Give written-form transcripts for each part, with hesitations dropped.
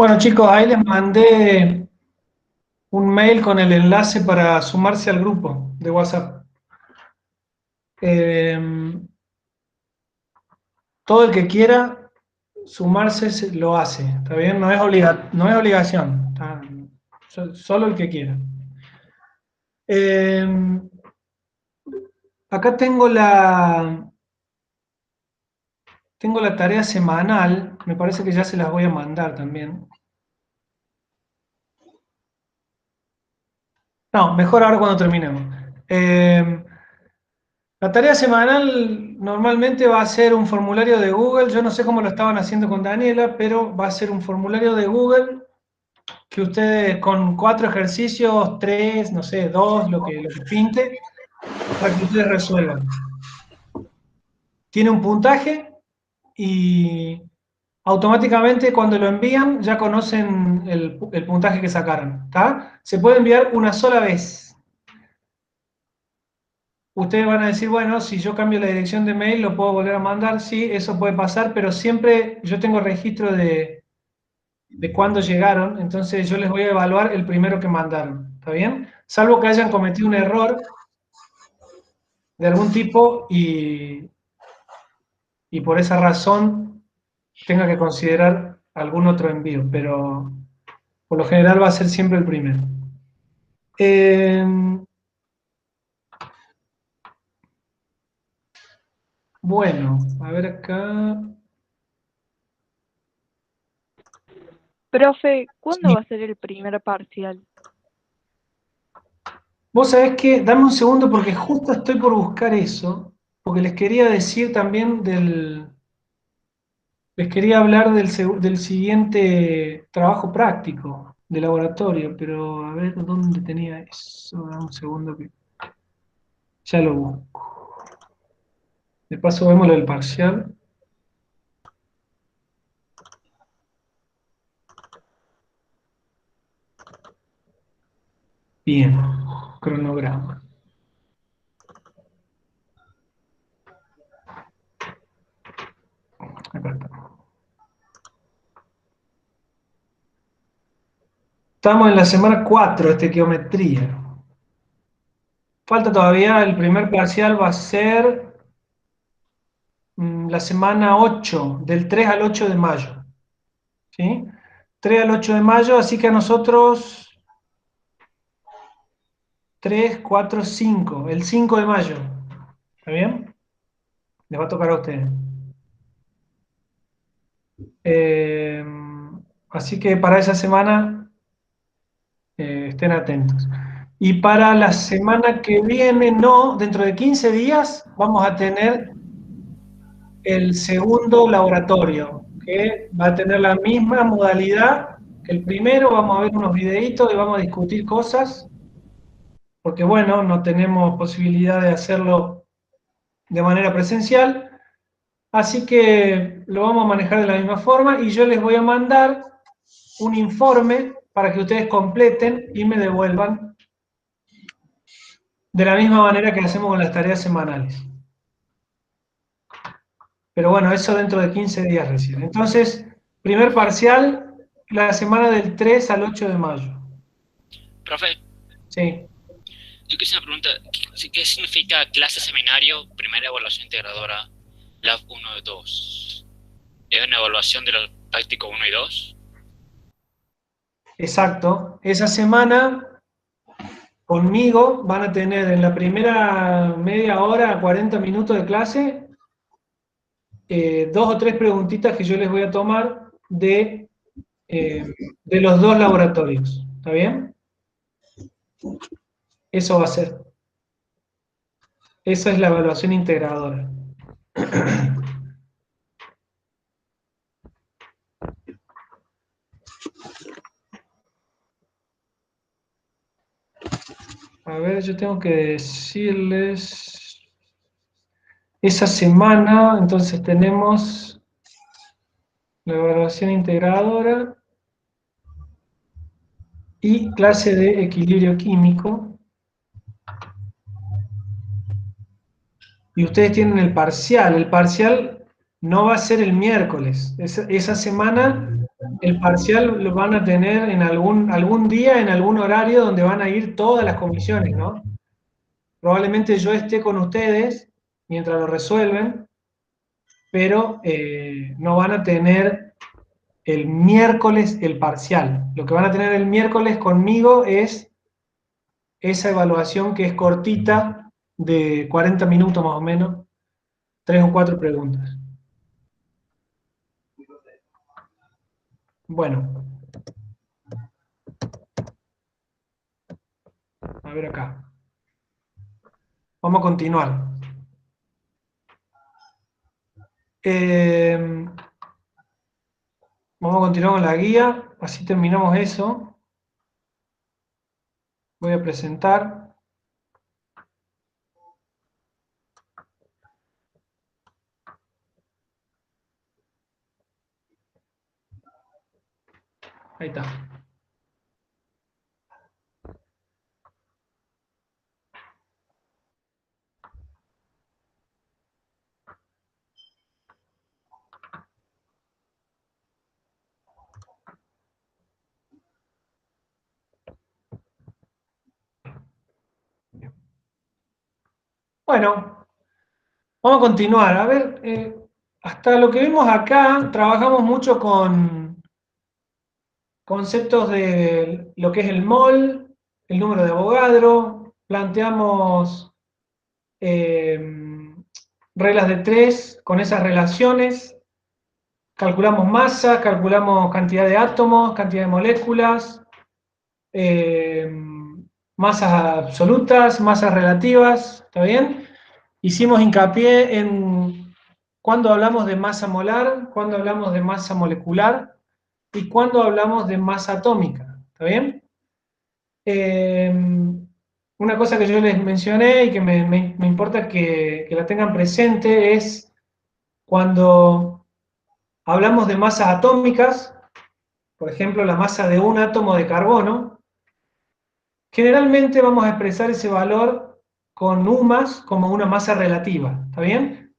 Bueno, chicos, ahí les mandé un mail con el enlace para sumarse al grupo de WhatsApp. Eh, Todo el que quiera sumarse lo hace, ¿está bien? No es obligación, solo el que quiera. Eh, Acá tengo la tarea semanal, me parece que ya se las voy a mandar también. No, mejor ahora cuando terminemos. Eh, La tarea semanal normalmente va a ser un formulario de Google. Yo no sé cómo lo estaban haciendo con Daniela, pero va a ser un formulario de Google que ustedes con 4 ejercicios, 3, no sé, 2, lo que pinte, para que ustedes resuelvan. Tiene un puntaje y automáticamente cuando lo envían ya conocen el puntaje que sacaron. ¿Está? Se puede enviar una sola vez. Ustedes van a decir, bueno, si yo cambio la dirección de mail, lo puedo volver a mandar. Sí, eso puede pasar, pero siempre yo tengo registro de cuándo llegaron, entonces yo les voy a evaluar el primero que mandaron. ¿Está bien? Salvo que hayan cometido un error de algún tipo y por esa razón tenga que considerar algún otro envío, pero por lo general va a ser siempre el primero. Eh, bueno, a ver acá. Profe, ¿cuándo Sí. va a ser el primer parcial? Vos sabés que, dame un segundo porque justo estoy por buscar eso, porque les quería decir también les quería hablar del siguiente trabajo práctico de laboratorio, pero a ver dónde tenía eso, dame un segundo que ya lo busco. De paso vemos lo del parcial. Bien, cronograma. Acá está. Estamos en la semana 4 de estequiometría. Falta todavía, el primer parcial va a ser la semana 8 del 3 al 8 de mayo. ¿Sí? 3 al 8 de mayo, así que a nosotros 3, 4, 5, el 5 de mayo. ¿Está bien? Les va a tocar a ustedes. Eh, Así que para esa semana estén atentos. Y para la semana que viene, no, dentro de 15 días vamos a tener el segundo laboratorio, que va a tener la misma modalidad que el primero. Vamos a ver unos videitos y vamos a discutir cosas, porque bueno, no tenemos posibilidad de hacerlo de manera presencial, así que lo vamos a manejar de la misma forma y yo les voy a mandar un informe para que ustedes completen y me devuelvan de la misma manera que hacemos con las tareas semanales. Pero bueno, eso dentro de 15 días recién. Entonces, primer parcial, la semana del 3 al 8 de mayo. Profe, Sí. yo quisiera una pregunta. ¿Qué significa clase seminario, primera evaluación integradora, Lab 1 y 2? ¿Es una evaluación de los prácticos 1 y 2? Exacto. Esa semana conmigo van a tener en la primera media hora, 40 minutos de clase, 2 o 3 preguntitas que yo les voy a tomar de los dos laboratorios. ¿Está bien? Eso va a ser. Esa es la evaluación integradora. A ver, yo tengo que decirles, esa semana, entonces tenemos la evaluación integradora y clase de equilibrio químico. Y ustedes tienen el parcial. El parcial no va a ser el miércoles. Esa semana El parcial lo van a tener en algún día, en algún horario donde van a ir todas las comisiones, ¿no? Probablemente yo esté con ustedes mientras lo resuelven, pero no van a tener el miércoles el parcial. Lo que van a tener el miércoles conmigo es esa evaluación que es cortita, de 40 minutos más o menos, 3 o 4 preguntas. Bueno, a ver acá. Vamos a continuar. Vamos a continuar con la guía, así terminamos eso. Voy a presentar. Ahí está. Bueno, vamos a continuar. A ver, hasta lo que vimos acá, trabajamos mucho con conceptos de lo que es el mol, el número de Avogadro, planteamos reglas de tres con esas relaciones, calculamos masa, calculamos cantidad de átomos, cantidad de moléculas, eh, masas absolutas, masas relativas, ¿está bien? Hicimos hincapié en cuando hablamos de masa molar, cuando hablamos de masa molecular y cuando hablamos de masa atómica, ¿está bien? Una cosa que yo les mencioné y que me importa que la tengan presente es cuando hablamos de masas atómicas, por ejemplo, la masa de un átomo de carbono, generalmente vamos a expresar ese valor con U más como una masa relativa, ¿está bien?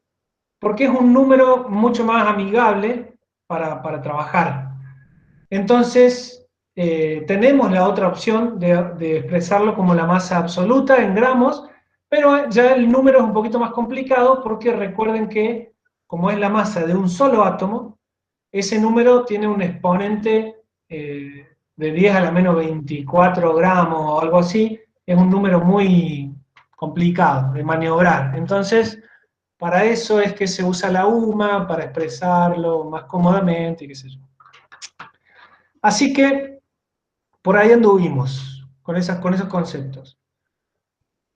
Porque es un número mucho más amigable para trabajar. Entonces, tenemos la otra opción de expresarlo como la masa absoluta en gramos, pero ya el número es un poquito más complicado porque recuerden que, como es la masa de un solo átomo, ese número tiene un exponente de 10 a la menos 24 gramos o algo así, es un número muy complicado de maniobrar. Entonces, para eso es que se usa la UMA, para expresarlo más cómodamente, qué sé yo. Así que por ahí anduvimos con esos conceptos.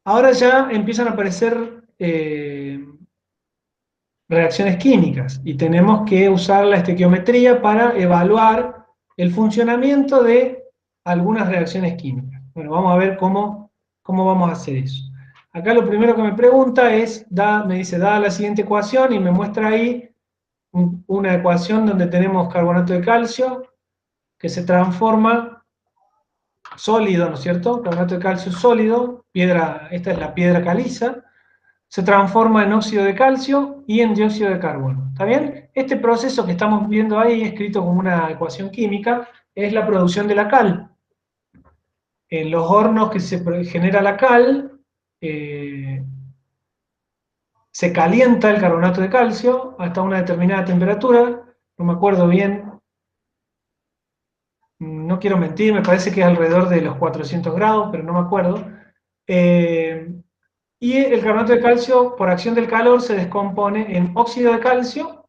Ahora ya empiezan a aparecer reacciones químicas y tenemos que usar la estequiometría para evaluar el funcionamiento de algunas reacciones químicas. Bueno, vamos a ver cómo vamos a hacer eso. Acá lo primero que me pregunta es, me dice, da la siguiente ecuación y me muestra ahí una ecuación donde tenemos carbonato de calcio que se transforma sólido, ¿no es cierto? Carbonato de calcio sólido, esta es la piedra caliza, se transforma en óxido de calcio y en dióxido de carbono. ¿Está bien? Este proceso que estamos viendo ahí, escrito como una ecuación química, es la producción de la cal. En los hornos que se genera la cal, se calienta el carbonato de calcio hasta una determinada temperatura, no me acuerdo bien, no quiero mentir, me parece que es alrededor de los 400 grados, pero no me acuerdo. Y el carbonato de calcio, por acción del calor, se descompone en óxido de calcio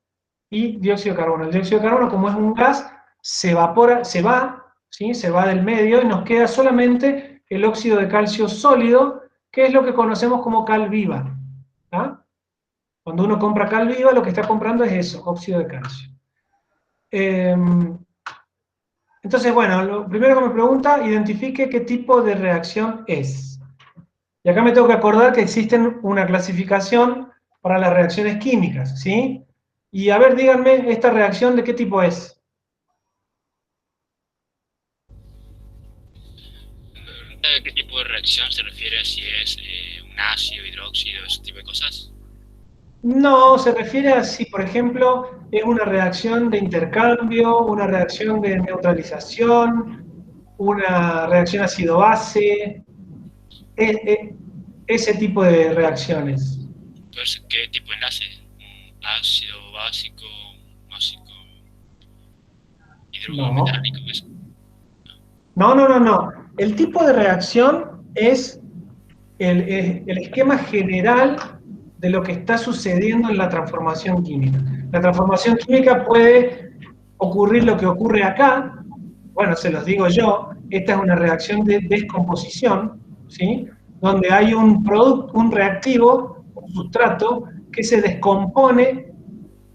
y dióxido de carbono. El dióxido de carbono, como es un gas, se evapora, se va, ¿sí? Se va del medio y nos queda solamente el óxido de calcio sólido, que es lo que conocemos como cal viva. ¿Tá? Cuando uno compra cal viva, lo que está comprando es eso, óxido de calcio. Entonces, bueno, lo primero que me pregunta, identifique qué tipo de reacción es. Y acá me tengo que acordar que existen una clasificación para las reacciones químicas, ¿sí? Y a ver, díganme, ¿esta reacción de qué tipo es? ¿Qué tipo de reacción se refiere? Si es un ácido, hidróxido, ese tipo de cosas. No, se refiere a si, por ejemplo, es una reacción de intercambio, una reacción de neutralización, una reacción ácido-base, ese tipo de reacciones. Entonces, ¿qué tipo de enlace? ¿Un ácido, básico, básico, hidruro No. metálico? Eso. No. El tipo de reacción es el esquema general de lo que está sucediendo en la transformación química. La transformación química puede ocurrir lo que ocurre acá, bueno, se los digo yo, esta es una reacción de descomposición, ¿sí? Donde hay un producto, un reactivo, un sustrato, que se descompone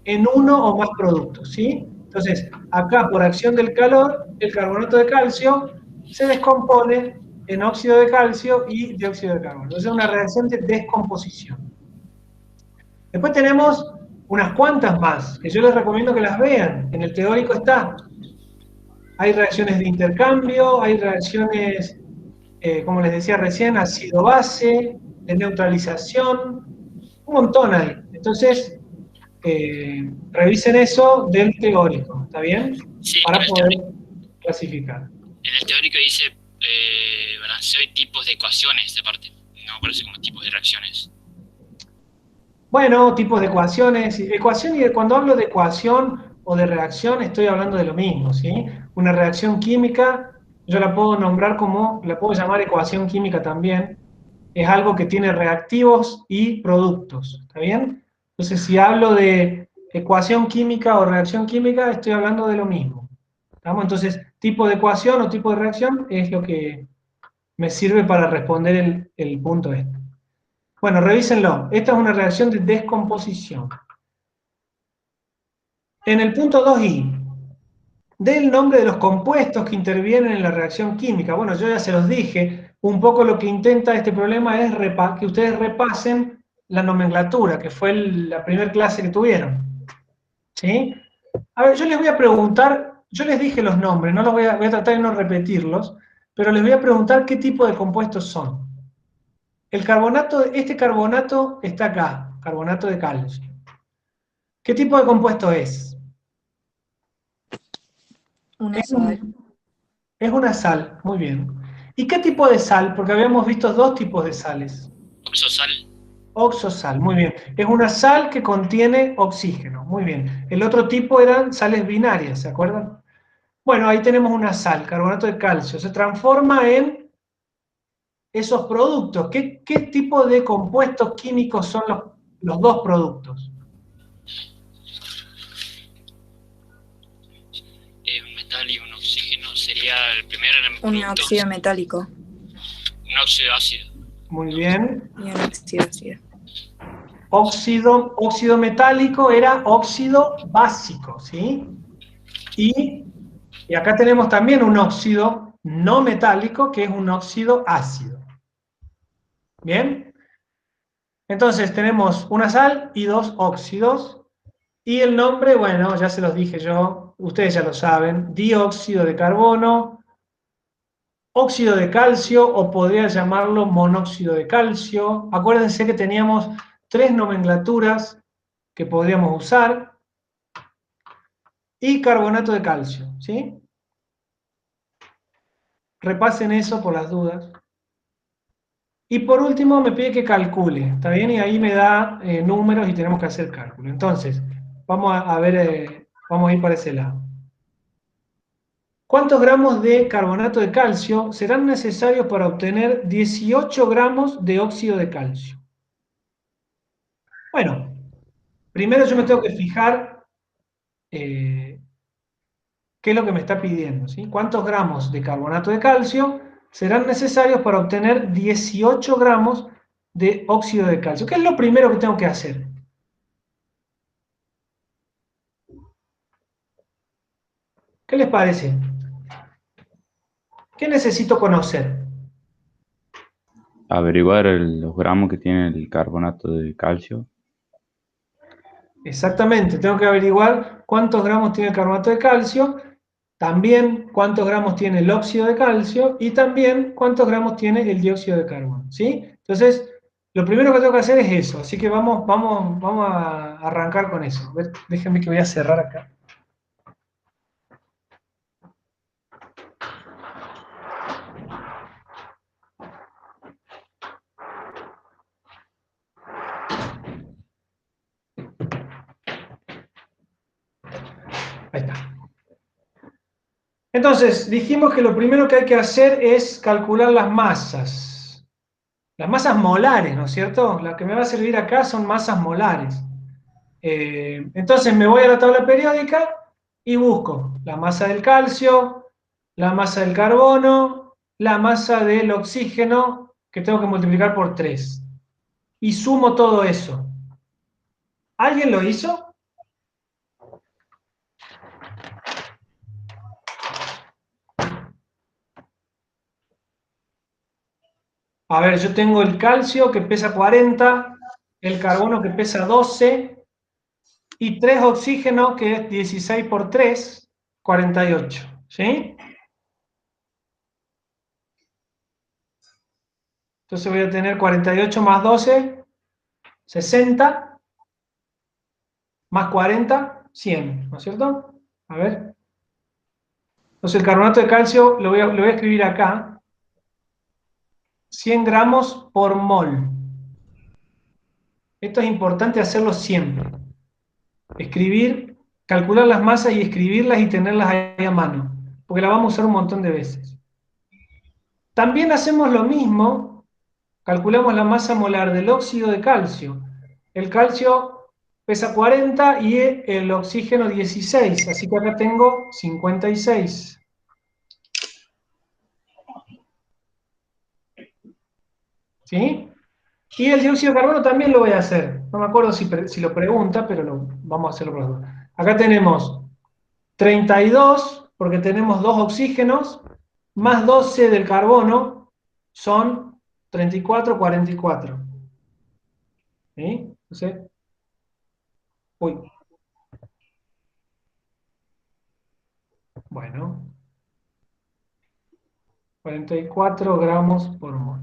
en uno o más productos, ¿sí? Entonces, acá por acción del calor, el carbonato de calcio se descompone en óxido de calcio y dióxido de carbono. Entonces, es una reacción de descomposición. Después tenemos unas cuantas más, que yo les recomiendo que las vean. En el teórico está. Hay reacciones de intercambio, hay reacciones, como les decía recién, ácido-base, de neutralización, un montón hay. Entonces, revisen eso del teórico, ¿está bien? Sí, Para poder clasificar. en el teórico dice balanceo y tipos de ecuaciones de parte. No aparece como tipos de reacciones. Bueno, tipos de ecuaciones. Ecuación, y cuando hablo de ecuación o de reacción, estoy hablando de lo mismo, ¿sí? Una reacción química, yo la puedo nombrar como, la puedo llamar ecuación química también. Es algo que tiene reactivos y productos, ¿está bien? Entonces, si hablo de ecuación química o reacción química, estoy hablando de lo mismo. ¿Estamos? Entonces, tipo de ecuación o tipo de reacción es lo que me sirve para responder el punto este. Bueno, revísenlo. Esta es una reacción de descomposición. En el punto 2i, del nombre de los compuestos que intervienen en la reacción química. Bueno, yo ya se los dije, un poco lo que intenta este problema es que ustedes repasen la nomenclatura, que fue la primera clase que tuvieron. ¿Sí? A ver, yo les voy a preguntar, yo les dije los nombres, no los voy a tratar de no repetirlos, pero les voy a preguntar qué tipo de compuestos son. El carbonato, este carbonato está acá, carbonato de calcio. ¿Qué tipo de compuesto es? Una sal. Es una sal, muy bien. ¿Y qué tipo de sal? Porque habíamos visto dos tipos de sales. Oxosal. Oxosal, muy bien. Es una sal que contiene oxígeno, muy bien. El otro tipo eran sales binarias, ¿se acuerdan? Bueno, ahí tenemos una sal, carbonato de calcio. Se transforma en esos productos. ¿Qué tipo de compuestos químicos son los dos productos? Un metal y un oxígeno sería el primer Un producto. óxido metálico. Un óxido ácido. Muy bien. Y un óxido ácido. Óxido metálico era óxido básico, ¿sí? Y acá tenemos también un óxido no metálico, que es un óxido ácido. ¿Bien? Entonces tenemos una sal y dos óxidos. Y el nombre, bueno, ya se los dije yo, ustedes ya lo saben, dióxido de carbono, óxido de calcio, o podría llamarlo monóxido de calcio. Acuérdense que teníamos tres nomenclaturas que podríamos usar. Y carbonato de calcio, ¿sí? Repasen eso por las dudas. Y por último me pide que calcule, ¿está bien? Y ahí me da números y tenemos que hacer cálculo. Entonces, vamos a ver, vamos a ir para ese lado. ¿Cuántos gramos de carbonato de calcio serán necesarios para obtener 18 gramos de óxido de calcio? Bueno, primero yo me tengo que fijar qué es lo que me está pidiendo, ¿sí? ¿Cuántos gramos de carbonato de calcio serán necesarios para obtener 18 gramos de óxido de calcio? ¿Qué es lo primero que tengo que hacer? ¿Qué les parece? ¿Qué necesito conocer? Averiguar los gramos que tiene el carbonato de calcio. Exactamente, tengo que averiguar cuántos gramos tiene el carbonato de calcio, también cuántos gramos tiene el óxido de calcio y también cuántos gramos tiene el dióxido de carbono, ¿sí? Entonces, Lo primero que tengo que hacer es eso, así que vamos a arrancar con eso. A ver, déjenme que voy a cerrar acá. Ahí está. Entonces, dijimos que lo primero que hay que hacer es calcular las masas. Las masas molares, ¿no es cierto? La que me va a servir acá son masas molares. Entonces me voy a la tabla periódica y busco la masa del calcio, la masa del carbono, la masa del oxígeno, que tengo que multiplicar por 3. Y sumo todo eso. ¿Alguien lo hizo? A ver, yo tengo el calcio que pesa 40, el carbono que pesa 12 y 3 oxígenos que es 16 por 3, 48. ¿Sí? Entonces voy a tener 48 más 12, 60, más 40, 100, ¿no es cierto? A ver. Entonces el carbonato de calcio lo voy a escribir acá. 100 gramos por mol. Esto es importante hacerlo siempre. Escribir, calcular las masas y escribirlas y tenerlas ahí a mano, porque las vamos a usar un montón de veces. También hacemos lo mismo, calculamos la masa molar del óxido de calcio. El calcio pesa 40 y el oxígeno 16, así que acá tengo 56. ¿Sí? Y el dióxido de carbono también lo voy a hacer. No me acuerdo si lo pregunta, pero vamos a hacerlo por favor. Acá tenemos 32, porque tenemos 2 oxígenos, más 12 del carbono, son 34, 44. ¿Sí? Entonces, uy. Bueno, 44 gramos por mol.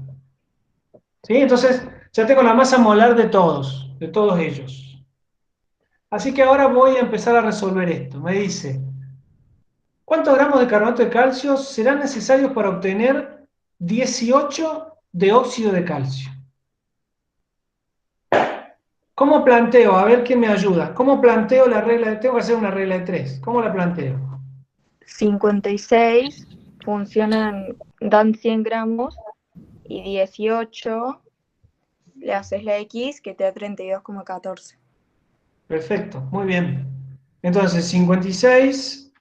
¿Sí? Entonces, ya tengo la masa molar de todos ellos. Así que ahora voy a empezar a resolver esto. Me dice, ¿cuántos gramos de carbonato de calcio serán necesarios para obtener 18 de óxido de calcio? ¿Cómo planteo? A ver quién me ayuda. ¿Cómo planteo la regla? Tengo que hacer una regla de 3. ¿Cómo la planteo? 56 dan 100 gramos y 18 le haces la X que te da 32,14. Perfecto, muy bien. Entonces, 56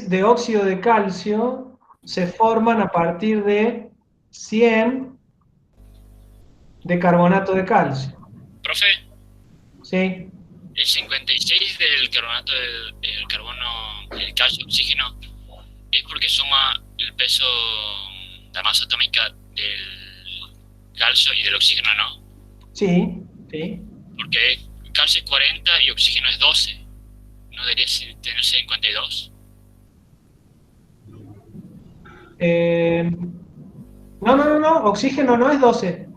de óxido de calcio se forman a partir de 100 de carbonato de calcio. Profe, ¿Sí? el 56 del carbonato del carbono, el calcio, oxígeno, es porque suma el peso, la masa atómica del calcio y del oxígeno, ¿no? Sí, sí. Porque calcio es 40 y oxígeno es 12. ¿No debería tener 52? No. Oxígeno no es 12.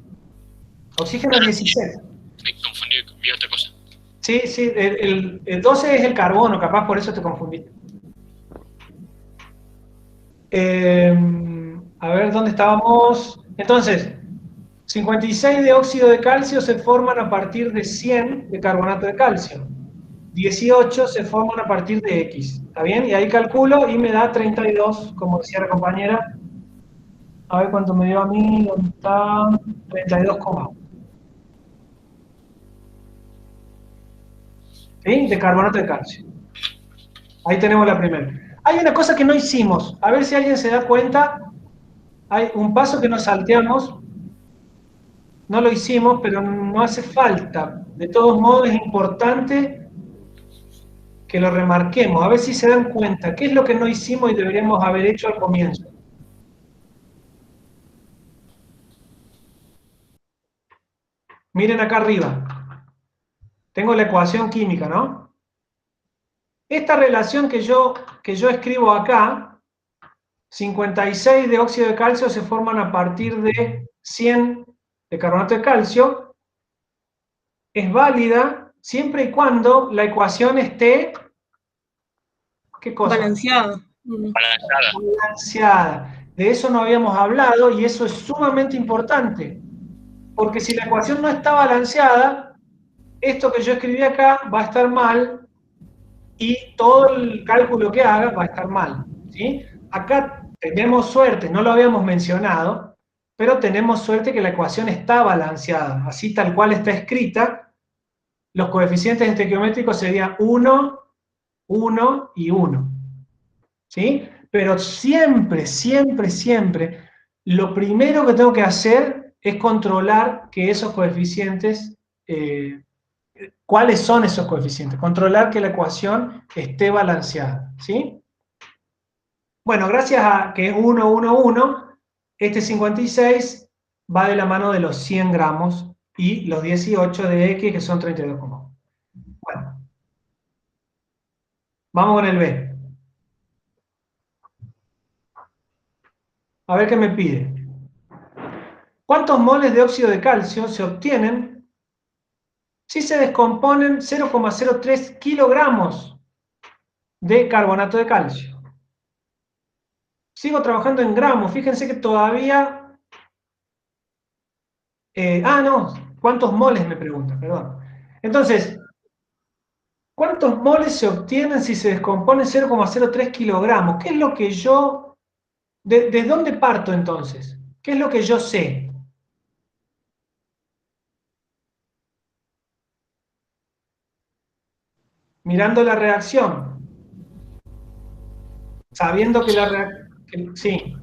Oxígeno es 16. Me confundí, vi otra cosa. Sí, el 12 es el carbono, capaz por eso te confundiste. A ver, ¿dónde estábamos? Entonces, 56 de óxido de calcio se forman a partir de 100 de carbonato de calcio. 18 se forman a partir de X. ¿Está bien? Y ahí calculo y me da 32, como decía la compañera. A ver cuánto me dio a mí. ¿Dónde está? 32,1. ¿Sí? De carbonato de calcio. Ahí tenemos la primera. Hay una cosa que no hicimos. A ver si alguien se da cuenta. Hay un paso que nos salteamos. No lo hicimos, pero no hace falta. De todos modos, es importante que lo remarquemos. A ver si se dan cuenta. ¿Qué es lo que no hicimos y deberíamos haber hecho al comienzo? Miren acá arriba. Tengo la ecuación química, Esta relación que yo escribo acá 56 de óxido de calcio se forman a partir de 100 de carbonato de calcio, es válida siempre y cuando la ecuación esté, ¿qué cosa? Balanceada. Balanceada. De eso no habíamos hablado y eso es sumamente importante, porque si la ecuación no está balanceada, esto que yo escribí acá va a estar mal y todo el cálculo que haga va a estar mal, ¿sí? Acá tenemos suerte, no lo habíamos mencionado, pero tenemos suerte que la ecuación está balanceada, así tal cual está escrita. Los coeficientes estequiométricos serían 1, 1 y 1, ¿sí? Pero siempre, siempre, siempre, lo primero que tengo que hacer es controlar que esos coeficientes, ¿cuáles son esos coeficientes? Controlar que la ecuación esté balanceada, ¿sí? Bueno, gracias a que es 1, 1, 1, este 56 va de la mano de los 100 gramos y los 18 de X, que son 32,1. Bueno, vamos con el B. A ver qué me pide. ¿Cuántos moles de óxido de calcio se obtienen si se descomponen 0,03 kilogramos de carbonato de calcio? Sigo trabajando en gramos. Fíjense que todavía... no. ¿Cuántos moles me pregunta? Perdón. Entonces, ¿cuántos moles se obtienen si se descomponen 0,03 kilogramos? ¿Qué es lo que yo... ¿De dónde parto entonces? ¿Qué es lo que yo sé? Mirando la reacción. Sabiendo que la reacción... Sí.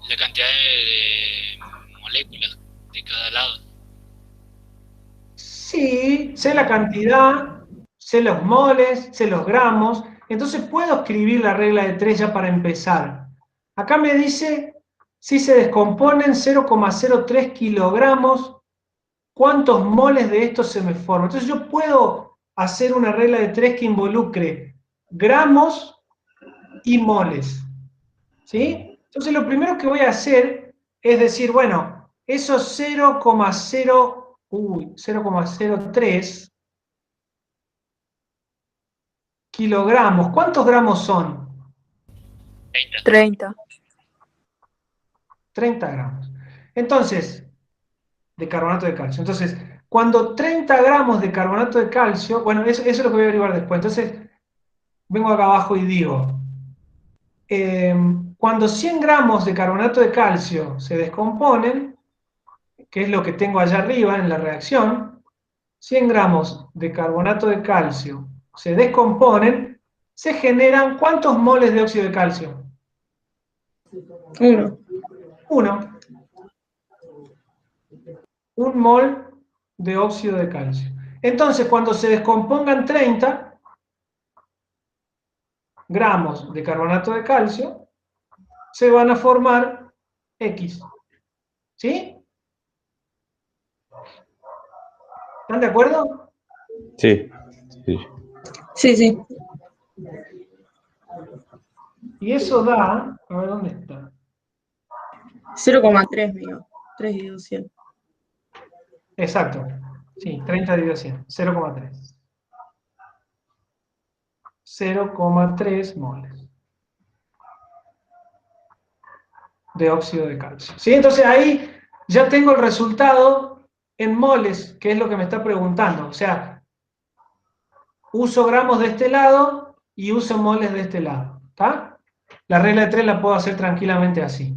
La cantidad de moléculas de cada lado. Sí, sé la cantidad, sé los moles, sé los gramos, entonces puedo escribir la regla de 3 ya para empezar. Acá me dice, si se descomponen 0,03 kilogramos, ¿cuántos moles de esto se me forman? Entonces yo puedo hacer una regla de 3 que involucre gramos y moles, ¿sí? Entonces lo primero que voy a hacer es decir, bueno, esos 0,03 kilogramos, ¿cuántos gramos son? 30. 30 gramos. Entonces, de carbonato de calcio. Entonces, cuando 30 gramos de carbonato de calcio, bueno, eso es lo que voy a averiguar después. Entonces, vengo acá abajo y digo, cuando 100 gramos de carbonato de calcio se descomponen, que es lo que tengo allá arriba en la reacción, 100 gramos de carbonato de calcio se descomponen, se generan ¿cuántos moles de óxido de calcio? 1. 1. 1 mol de óxido de calcio. Entonces, cuando se descompongan 30 gramos de carbonato de calcio, se van a formar X. ¿Sí? ¿Están de acuerdo? Sí, sí. Sí, sí. Y eso da, a ver dónde está. 0,3, mío. 3 y 200. Exacto. Sí, 30 dividido 100. 0,3. 0,3 moles de óxido de calcio. ¿Sí? Entonces ahí ya tengo el resultado en moles, que es lo que me está preguntando. O sea, uso gramos de este lado y uso moles de este lado. ¿Está? La regla de 3 la puedo hacer tranquilamente así.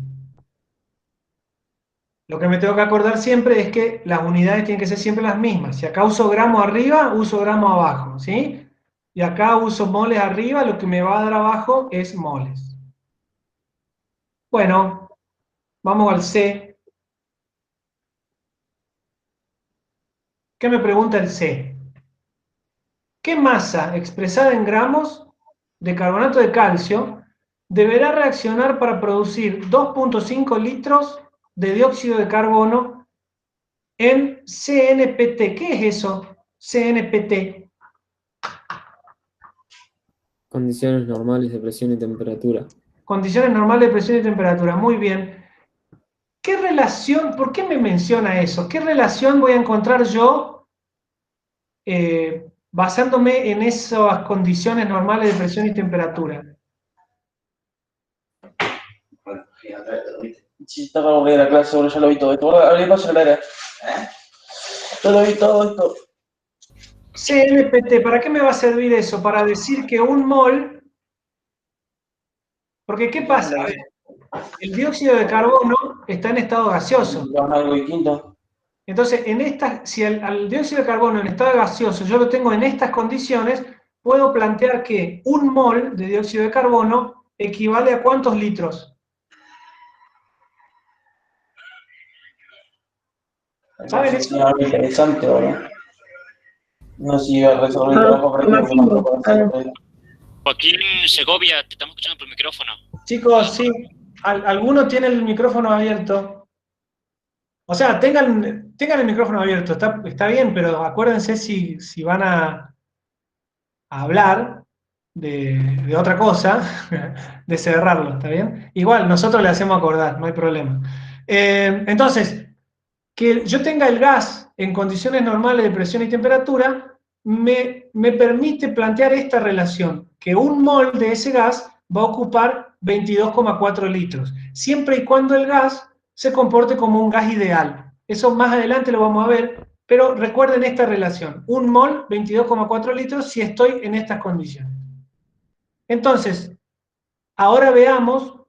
Lo que me tengo que acordar siempre es que las unidades tienen que ser siempre las mismas. Si acá uso gramos arriba, uso gramos abajo, ¿sí? Y acá uso moles arriba, lo que me va a dar abajo es moles. Bueno, vamos al C. ¿Qué me pregunta el C? ¿Qué masa expresada en gramos de carbonato de calcio deberá reaccionar para producir 2,5 litros de dióxido de carbono en CNPT? ¿Qué es eso? CNPT. Condiciones normales de presión y temperatura. Condiciones normales de presión y temperatura, muy bien. ¿Qué relación, por qué me menciona eso? ¿Qué relación voy a encontrar yo basándome en esas condiciones normales de presión y temperatura? Sí, está para volver a clase, bueno, ya lo vi todo esto. Abrí paso el área. Yo lo vi todo esto. CLPT, ¿para qué me va a servir eso? Para decir que un mol, porque ¿qué pasa? A ver, el dióxido de carbono está en estado gaseoso. Algo distinto. Entonces, si al dióxido de carbono en estado gaseoso yo lo tengo en estas condiciones, puedo plantear que un mol de dióxido de carbono equivale a ¿cuántos litros? ¿Saben eso? Algo interesante, ¿verdad? No sé si iba a resolver el trabajo práctico. Joaquín Segovia, te estamos escuchando por el micrófono. Chicos, sí, alguno tiene el micrófono abierto. O sea, tengan el micrófono abierto, está bien, pero acuérdense si van a hablar de otra cosa, de cerrarlo, ¿está bien? Igual, nosotros le hacemos acordar, no hay problema. Entonces, que yo tenga el gas en condiciones normales de presión y temperatura me permite plantear esta relación, que un mol de ese gas va a ocupar 22,4 litros, siempre y cuando el gas se comporte como un gas ideal. Eso más adelante lo vamos a ver, pero recuerden esta relación, un mol, 22,4 litros si estoy en estas condiciones. Entonces, ahora veamos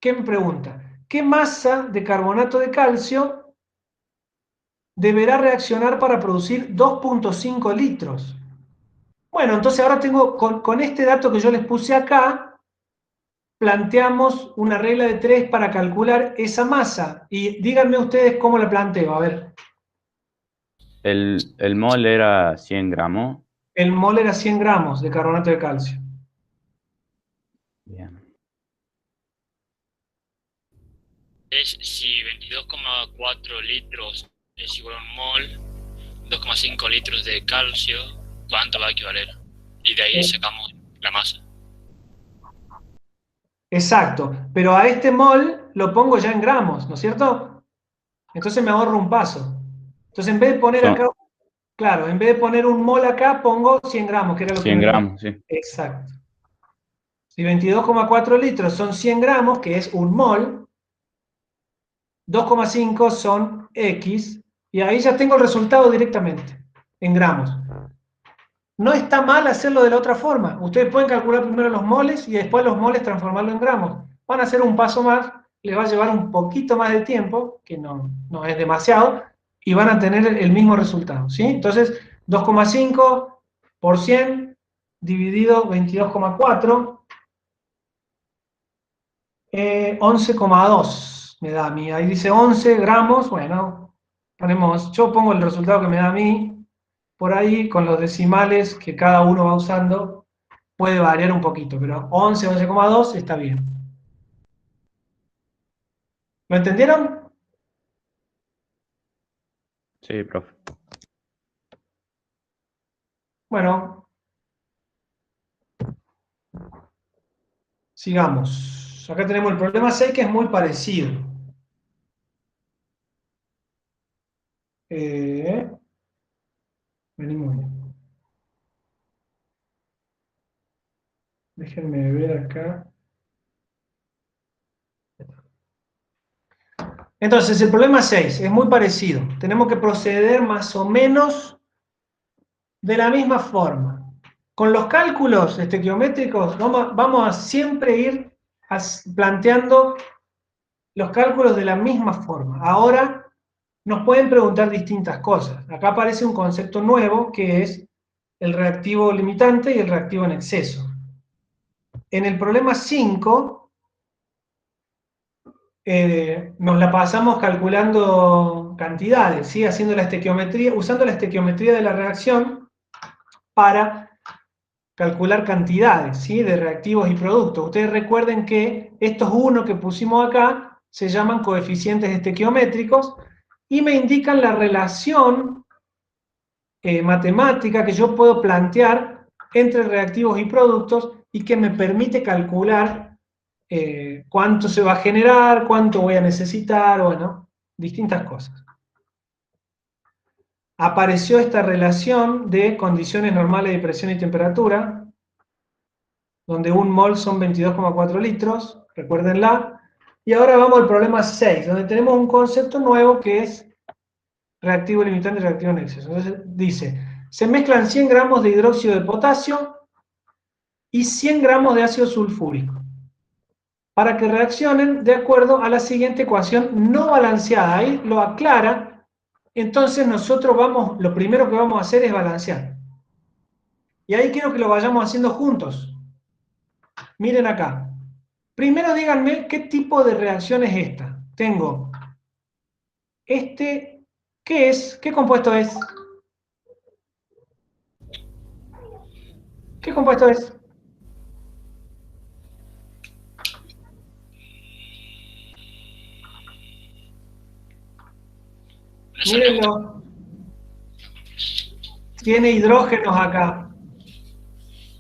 qué me pregunta. ¿Qué masa de carbonato de calcio deberá reaccionar para producir 2,5 litros? Bueno, entonces ahora tengo, con este dato que yo les puse acá, planteamos una regla de 3 para calcular esa masa. Y díganme ustedes cómo la planteo, a ver. El mol era 100 gramos. El mol era 100 gramos de carbonato de calcio. Bien. Es si 22,4 litros es igual a un mol, 2,5 litros de calcio, ¿cuánto va a equivaler? Y de ahí sacamos la masa. Exacto, pero a este mol lo pongo ya en gramos, ¿no es cierto? Entonces me ahorro un paso. Entonces en vez de poner acá, claro, en vez de poner un mol acá, pongo 100 gramos, que era lo que 100 gramos, sí. Exacto. Si 22,4 litros son 100 gramos, que es un mol, 2,5 son X, y ahí ya tengo el resultado directamente, en gramos. No está mal hacerlo de la otra forma. Ustedes pueden calcular primero los moles y después los moles transformarlo en gramos. Van a hacer un paso más, les va a llevar un poquito más de tiempo, que no es demasiado, y van a tener el mismo resultado, ¿sí? Entonces, 2,5 por 100 dividido 22,4, 11,2 me da a mí. Ahí dice 11 gramos, bueno, yo pongo el resultado que me da a mí. Por ahí, con los decimales que cada uno va usando, puede variar un poquito, pero 11, 11,2 está bien. ¿Lo entendieron? Sí, profe. Bueno. Sigamos. Acá tenemos el problema 6, que es muy parecido. Venimos bien. Déjenme ver acá. Entonces, el problema 6 es muy parecido. Tenemos que proceder más o menos de la misma forma. Con los cálculos estequiométricos vamos a siempre ir planteando los cálculos de la misma forma. Ahora nos pueden preguntar distintas cosas. Acá aparece un concepto nuevo que es el reactivo limitante y el reactivo en exceso. En el problema 5 nos la pasamos calculando cantidades, ¿sí? Haciendo la estequiometría, usando la estequiometría de la reacción para calcular cantidades, ¿sí? De reactivos y productos. Ustedes recuerden que estos 1 que pusimos acá se llaman coeficientes estequiométricos y me indican la relación matemática que yo puedo plantear entre reactivos y productos y que me permite calcular cuánto se va a generar, cuánto voy a necesitar, bueno, distintas cosas. Apareció esta relación de condiciones normales de presión y temperatura, donde un mol son 22,4 litros, recuérdenla. Y ahora vamos al problema 6, donde tenemos un concepto nuevo que es reactivo limitante y reactivo en exceso. Entonces dice, se mezclan 100 gramos de hidróxido de potasio y 100 gramos de ácido sulfúrico para que reaccionen de acuerdo a la siguiente ecuación no balanceada. Ahí lo aclara. Entonces nosotros lo primero que vamos a hacer es balancear. Y ahí quiero que lo vayamos haciendo juntos. Miren acá. Primero díganme qué tipo de reacción es esta. Tengo ¿qué es? ¿Qué compuesto es? ¿Qué compuesto es? Mírenlo. Tiene hidrógenos acá.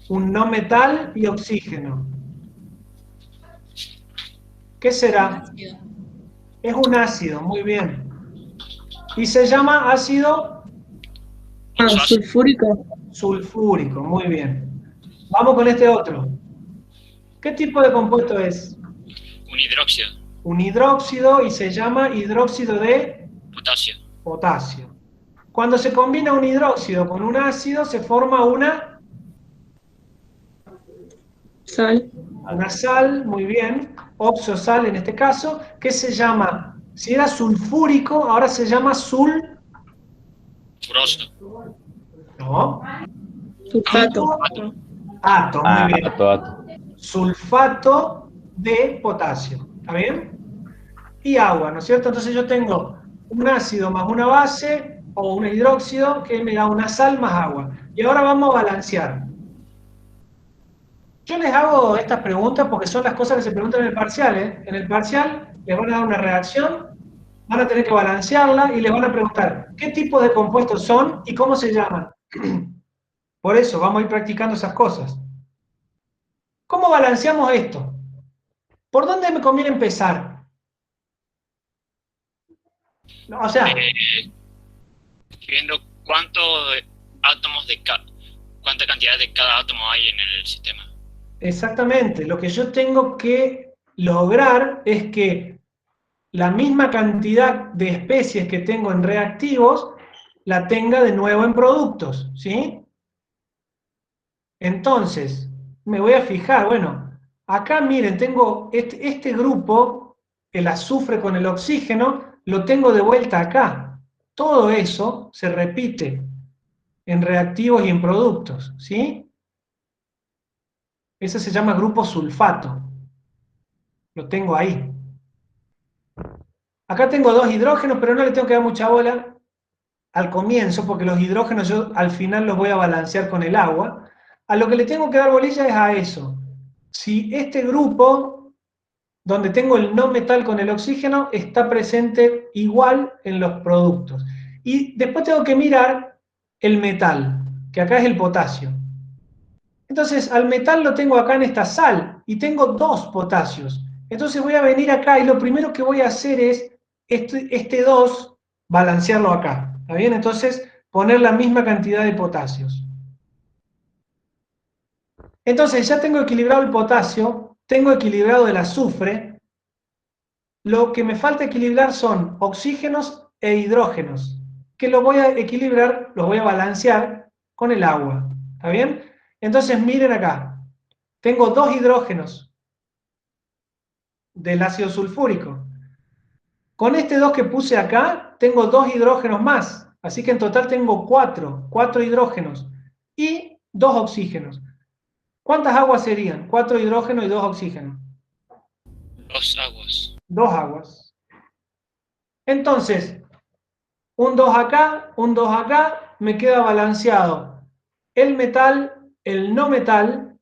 Un no metal y oxígeno. ¿Qué será? Es un ácido, muy bien. Y se llama ácido Sulfúrico. sulfúrico, muy bien. Vamos con este otro. ¿Qué tipo de compuesto es? Un hidróxido. Un hidróxido y se llama hidróxido de Potasio. potasio. Cuando se combina un hidróxido con un ácido se forma una Sal. sal, muy bien, oxosal en este caso, que se llama, si era sulfúrico, ahora se llama Furoso. no, Sulfato. ato, muy bien, Ato. sulfato de potasio, ¿está bien? Y agua, ¿no es cierto? Entonces yo tengo un ácido más una base o un hidróxido que me da una sal más agua. Y ahora vamos a balancear. Yo les hago estas preguntas porque son las cosas que se preguntan en el parcial, ¿eh? En el parcial les van a dar una reacción, van a tener que balancearla y les van a preguntar qué tipo de compuestos son y cómo se llaman. Por eso vamos a ir practicando esas cosas. ¿Cómo balanceamos esto? ¿Por dónde me conviene empezar? O sea, Viendo cuántos átomos cuánta cantidad de cada átomo hay en el sistema. exactamente, lo que yo tengo que lograr es que la misma cantidad de especies que tengo en reactivos la tenga de nuevo en productos, ¿sí? Entonces, me voy a fijar, bueno, acá miren, tengo este grupo, el azufre con el oxígeno, lo tengo de vuelta acá. Todo eso se repite en reactivos y en productos, ¿sí? Ese se llama grupo sulfato. Lo tengo ahí. Acá tengo dos hidrógenos, pero no le tengo que dar mucha bola al comienzo, porque los hidrógenos yo al final los voy a balancear con el agua. A lo que le tengo que dar bolilla es a eso. Si este grupo, donde tengo el no metal con el oxígeno, está presente igual en los productos. Y después tengo que mirar el metal, que acá es el potasio. Entonces, al metal lo tengo acá en esta sal, y tengo dos potasios. Entonces voy a venir acá, y lo primero que voy a hacer es este 2, balancearlo acá. ¿Está bien? Entonces, poner la misma cantidad de potasios. Entonces, ya tengo equilibrado el potasio, tengo equilibrado el azufre. Lo que me falta equilibrar son oxígenos e hidrógenos, que los voy a equilibrar, los voy a balancear con el agua. ¿Está bien? Entonces, miren acá. Tengo dos hidrógenos del ácido sulfúrico. Con este 2 que puse acá, tengo dos hidrógenos más. Así que en total tengo 4 hidrógenos y 2 oxígenos. ¿Cuántas aguas serían? 4 hidrógenos y 2 oxígenos. 2 aguas. 2 aguas. Entonces, un 2 acá, me queda balanceado el metal, el no metal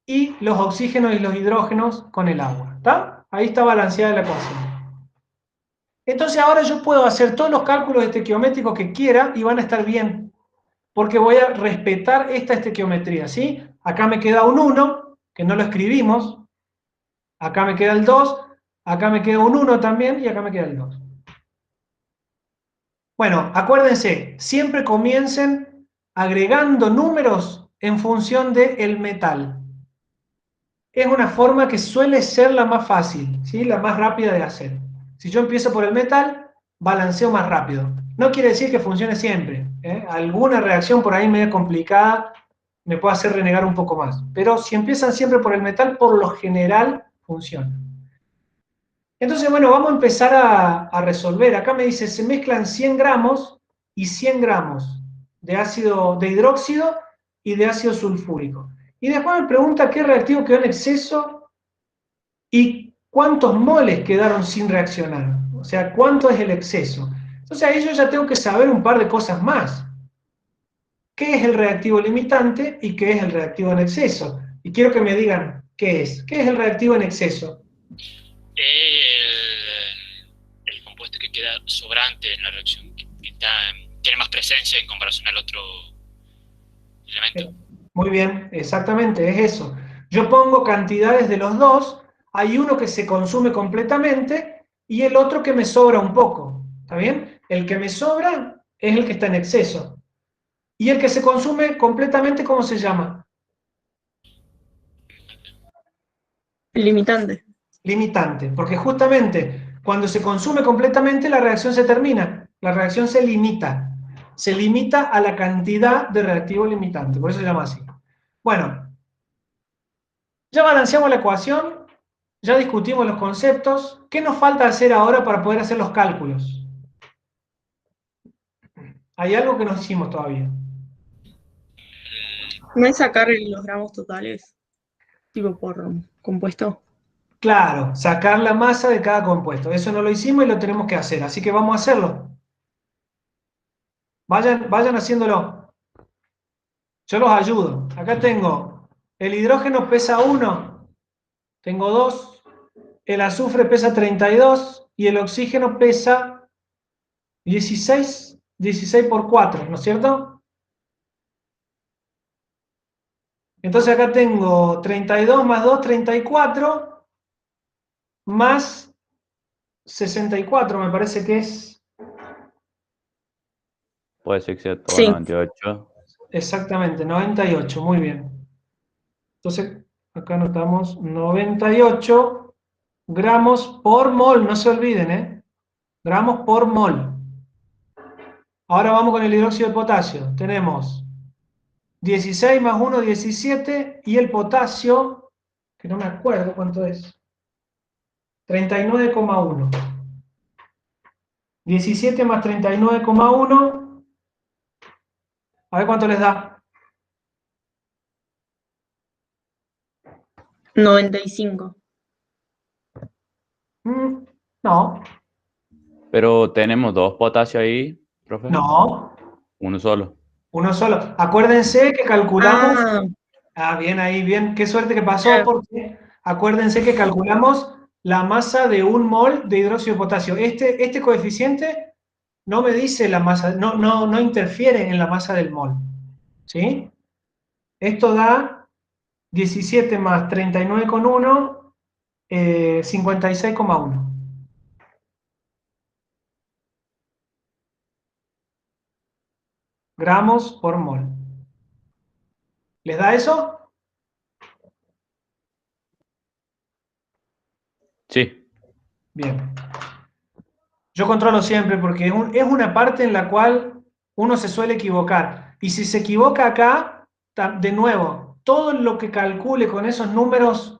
y los oxígenos y los hidrógenos con el agua. ¿Está? Ahí está balanceada la ecuación. Entonces ahora yo puedo hacer todos los cálculos estequiométricos que quiera y van a estar bien, porque voy a respetar esta estequiometría, ¿sí? Acá me queda un 1, que no lo escribimos. Acá me queda el 2, acá me queda un 1 también, y acá me queda el 2. Bueno, acuérdense, siempre comiencen agregando números en función del metal. Es una forma que suele ser la más fácil, ¿sí? La más rápida de hacer. Si yo empiezo por el metal, balanceo más rápido. No quiere decir que funcione siempre, ¿eh? Alguna reacción por ahí medio complicada me puede hacer renegar un poco más. Pero si empiezan siempre por el metal, por lo general funciona. Entonces, bueno, vamos a empezar a resolver. Acá me dice, se mezclan 100 gramos y 100 gramos de ácido de hidróxido y de ácido sulfúrico. Y después me pregunta qué reactivo quedó en exceso y cuántos moles quedaron sin reaccionar. O sea, cuánto es el exceso. Entonces ahí yo ya tengo que saber un par de cosas más. ¿Qué es el reactivo limitante y qué es el reactivo en exceso? Y quiero que me digan qué es. ¿Qué es el reactivo en exceso? El compuesto que queda sobrante en la reacción, que tiene más presencia en comparación al otro elemento. Muy bien, exactamente, es eso. Yo pongo cantidades de los dos, hay uno que se consume completamente y el otro que me sobra un poco, ¿está bien? El que me sobra es el que está en exceso. Y el que se consume completamente, ¿cómo se llama? Limitante. Limitante, porque justamente cuando se consume completamente la reacción se termina, la reacción se limita a la cantidad de reactivo limitante, por eso se llama así. Bueno, ya balanceamos la ecuación, ya discutimos los conceptos, ¿qué nos falta hacer ahora para poder hacer los cálculos? Hay algo que no hicimos todavía. No es sacar los gramos totales, tipo por compuesto. Claro, sacar la masa de cada compuesto, eso no lo hicimos y lo tenemos que hacer, así que vamos a hacerlo. Vayan haciéndolo. Yo los ayudo. Acá tengo, el hidrógeno pesa 1, tengo 2, el azufre pesa 32 y el oxígeno pesa 16, 16 por 4, ¿no es cierto? Entonces acá tengo 32 más 2, 34, más 64, me parece que es. Puede ser que sea todo Sí. 98. Exactamente, 98, muy bien. Entonces, acá anotamos 98 gramos por mol, no se olviden, ¿eh? Gramos por mol. Ahora vamos con el hidróxido de potasio. Tenemos 16 más 1, 17, y el potasio, que no me acuerdo cuánto es, 39,1. 17 más 39,1, a ver cuánto les da. 95. No, Pero tenemos dos potasios ahí, profe. no, Uno solo. uno solo. Acuérdense que calculamos. Ah, Bien ahí, bien. Qué suerte que pasó, claro. porque acuérdense que calculamos la masa de un mol de hidróxido de potasio. Este coeficiente no me dice la masa, no interfiere en la masa del mol. ¿Sí? Esto da 17 más 39,1, 56,1. Gramos por mol. ¿Les da eso? Sí. Bien. Yo controlo siempre porque es una parte en la cual uno se suele equivocar. Y si se equivoca acá, de nuevo, todo lo que calcule con esos números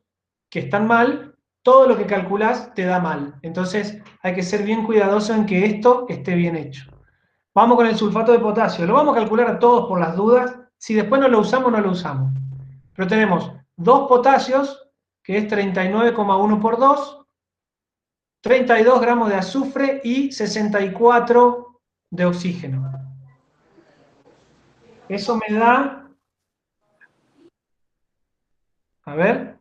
que están mal, todo lo que calculas te da mal. Entonces hay que ser bien cuidadoso en que esto esté bien hecho. Vamos con el sulfato de potasio. Lo vamos a calcular a todos por las dudas. Si después no lo usamos, no lo usamos. Pero tenemos 2 potasios, que es 39,1 por 2, 32 gramos de azufre y 64 de oxígeno. Eso me da, a ver,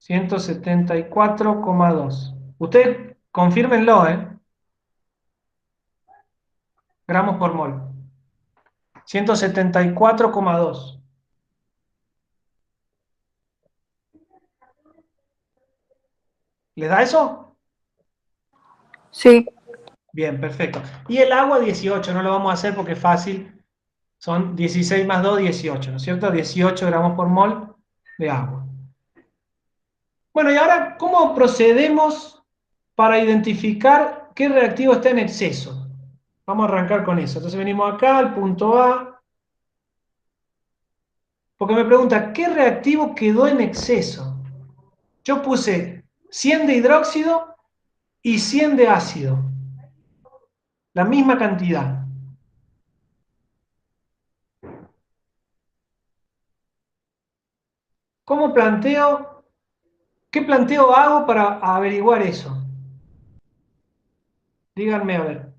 174,2. Ustedes confírmenlo, gramos por mol. 174,2. ¿Les da eso? Sí. Bien, perfecto. Y el agua 18, no lo vamos a hacer porque es fácil. Son 16 más 2, 18, ¿no es cierto? 18 gramos por mol de agua. Bueno, y ahora, ¿cómo procedemos para identificar qué reactivo está en exceso? Vamos a arrancar con eso. Entonces venimos acá al punto A, porque me pregunta, ¿qué reactivo quedó en exceso? Yo puse 100 de hidróxido y 100 de ácido. La misma cantidad. ¿Cómo planteo? ¿Qué planteo hago para averiguar eso? Díganme a ver.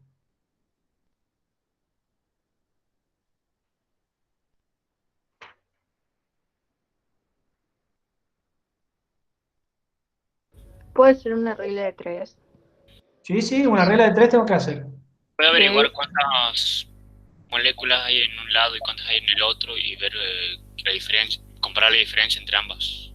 Puede ser una regla de 3. Sí, sí, una regla de 3 tengo que hacer. Puedo averiguar De- cuántas moléculas hay en un lado y cuántas hay en el otro y ver la diferencia, comparar la diferencia entre ambas.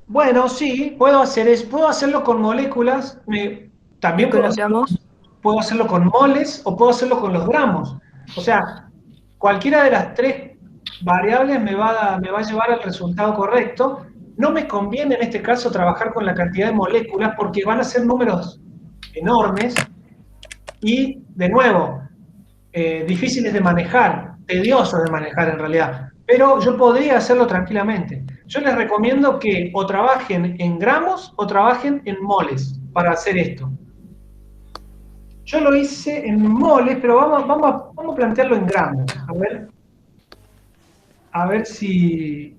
Bueno, sí, puedo hacerlo con moléculas, ¿Y también con los gramos? puedo hacerlo con moles o puedo hacerlo con los gramos. O sea, cualquiera de las tres variables me va a llevar al resultado correcto. No me conviene en este caso trabajar con la cantidad de moléculas porque van a ser números enormes y, de nuevo, difíciles de manejar, tediosos de manejar en realidad, pero yo podría hacerlo tranquilamente. Yo les recomiendo que o trabajen en gramos o trabajen en moles para hacer esto. Yo lo hice en moles, pero vamos a plantearlo en gramos. A ver si...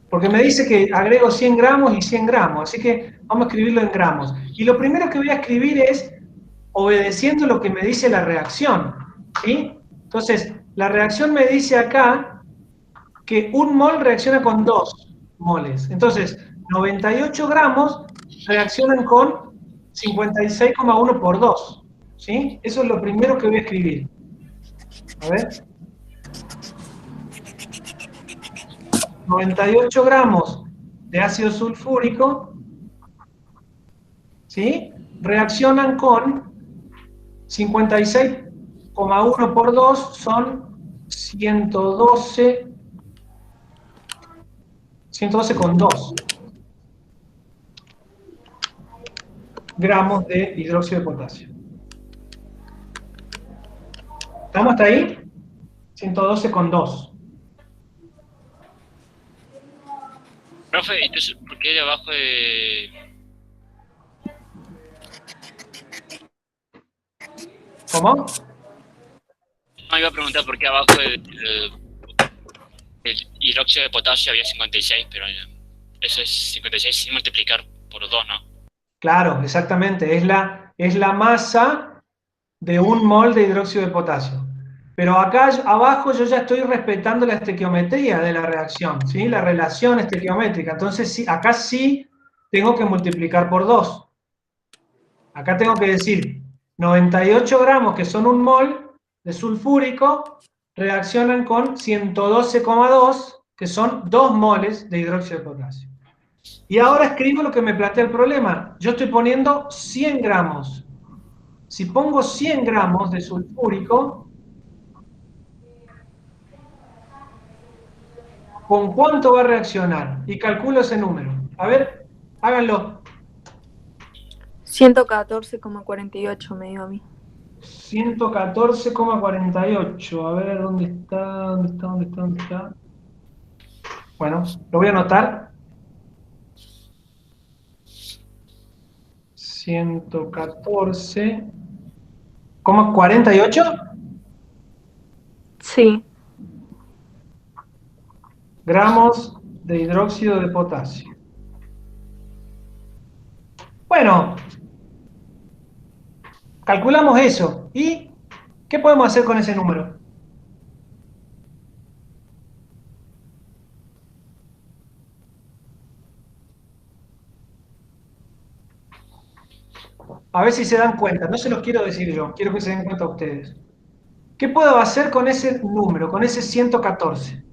Porque me dice que agrego 100 gramos y 100 gramos, así que vamos a escribirlo en gramos. Y lo primero que voy a escribir es obedeciendo lo que me dice la reacción, ¿sí? Entonces, la reacción me dice acá que un mol reacciona con 2 moles. Entonces, 98 gramos reaccionan con 56,1 por 2, ¿sí? Eso es lo primero que voy a escribir. A ver. 98 gramos de ácido sulfúrico, ¿sí? Reaccionan con 56,1 por 2 son 112,2 gramos de hidróxido de potasio. ¿Estamos hasta ahí? 112,2. Profe, entonces, ¿por qué de abajo de...? ¿Cómo? No, iba a preguntar por qué abajo del hidróxido de potasio había 56, pero eso es 56 sin multiplicar por 2, ¿no? Claro, exactamente. Es la masa de un mol de hidróxido de potasio. Pero acá abajo yo ya estoy respetando la estequiometría de la reacción, ¿sí? La relación estequiométrica. Entonces, sí, acá sí tengo que multiplicar por 2. Acá tengo que decir 98 gramos, que son un mol de sulfúrico, reaccionan con 112,2, que son 2 moles de hidróxido de potasio. Y ahora escribo lo que me plantea el problema. Yo estoy poniendo 100 gramos. Si pongo 100 gramos de sulfúrico, ¿con cuánto va a reaccionar? Y calculo ese número. A ver, háganlo. 114,48 me dio a mí. 114,48. A ver, ¿dónde está? ¿Dónde está? ¿Dónde está? ¿Dónde está? Bueno, lo voy a anotar. 114,48 Sí. gramos de hidróxido de potasio. Bueno, calculamos eso. ¿Y qué podemos hacer con ese número? A ver si se dan cuenta. No se los quiero decir yo, quiero que se den cuenta ustedes. ¿Qué puedo hacer con ese número, con ese 114?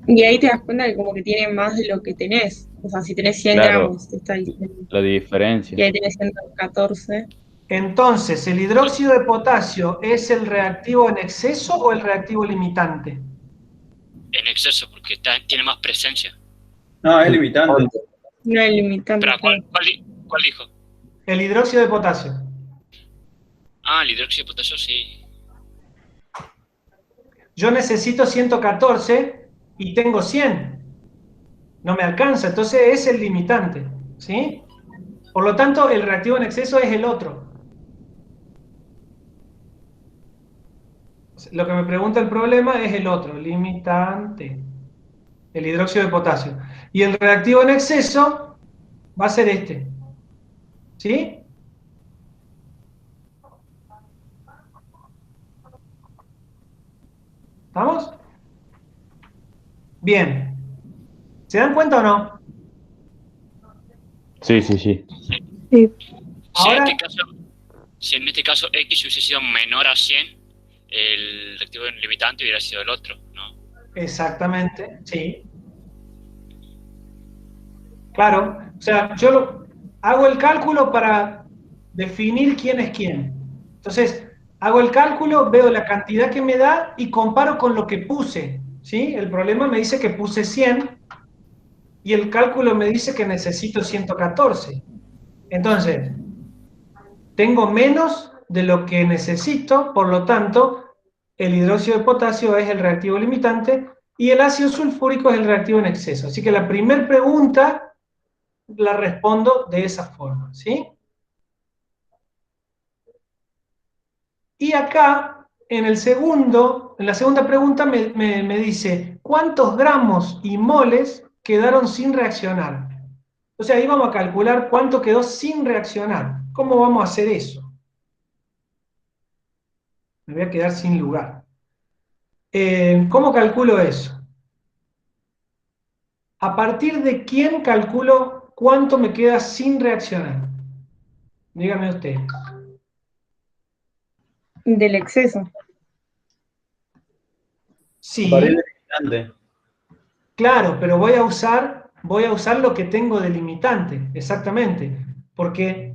Y ahí te das cuenta que como que tiene más de lo que tenés. O sea, si tenés 100 Claro, gramos, te está diciendo. la Y diferencia. ahí tenés 114. Entonces, ¿el hidróxido de potasio es el reactivo en exceso o el reactivo limitante? En exceso, porque tiene más presencia. No, es limitante. No es limitante. Pero, ¿cuál dijo? El hidróxido de potasio. Ah, el hidróxido de potasio sí. Yo necesito 114 y tengo 100. No me alcanza, entonces es el limitante, ¿sí? Por lo tanto, el reactivo en exceso es el otro. Lo que me pregunta el problema es el otro, limitante, el hidróxido de potasio. Y el reactivo en exceso va a ser este, ¿sí? ¿Estamos? Bien. ¿Se dan cuenta o no? Sí, sí, sí. Sí. Ahora, Si en este caso X hubiese sido menor a 100, el reactivo limitante hubiera sido el otro, ¿no? exactamente, sí. Claro, o sea, yo hago el cálculo para definir quién es quién. Entonces, hago el cálculo, veo la cantidad que me da y comparo con lo que puse, ¿sí? El problema me dice que puse 100 y el cálculo me dice que necesito 114. Entonces, tengo menos de lo que necesito, por lo tanto, el hidróxido de potasio es el reactivo limitante y el ácido sulfúrico es el reactivo en exceso. Así que la primera pregunta la respondo de esa forma, ¿sí? Y acá, en la segunda pregunta me dice, ¿cuántos gramos y moles quedaron sin reaccionar? O sea, ahí vamos a calcular cuánto quedó sin reaccionar. ¿Cómo vamos a hacer eso? Me voy a quedar sin lugar. ¿Cómo calculo eso? ¿A partir de quién calculo cuánto me queda sin reaccionar? Dígame usted. Del exceso. Sí. Variable limitante. Claro, pero voy a usar lo que tengo de limitante, exactamente. ¿Por qué?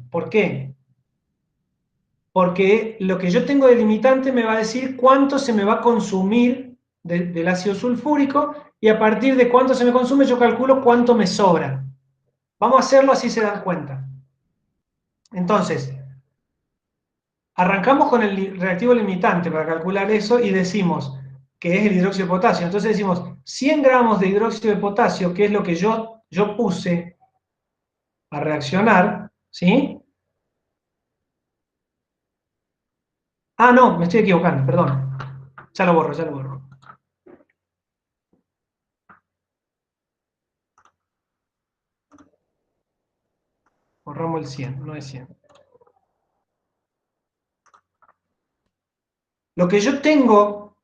Porque lo que yo tengo de limitante me va a decir cuánto se me va a consumir del ácido sulfúrico y a partir de cuánto se me consume yo calculo cuánto me sobra. Vamos a hacerlo así se dan cuenta. Entonces, arrancamos con el reactivo limitante para calcular eso y decimos que es el hidróxido de potasio. Entonces decimos 100 gramos de hidróxido de potasio, que es lo que yo puse a reaccionar, ¿sí? Ah, no, me estoy equivocando, perdón. Ya lo borro, ya lo borro. Borramos el 100, no es 100. Lo que yo tengo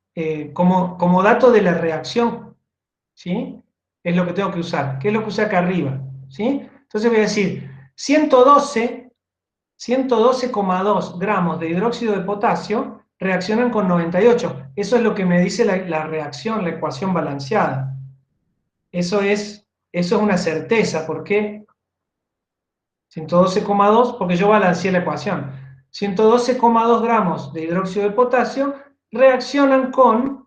como dato de la reacción, ¿sí? Es lo que tengo que usar, que es lo que usé acá arriba, ¿sí? Entonces voy a decir 112,2 gramos de hidróxido de potasio reaccionan con 98. Eso es lo que me dice la reacción, la ecuación balanceada. Eso es una certeza. ¿Por qué? 112,2, porque yo balanceé la ecuación. 112,2 gramos de hidróxido de potasio reaccionan con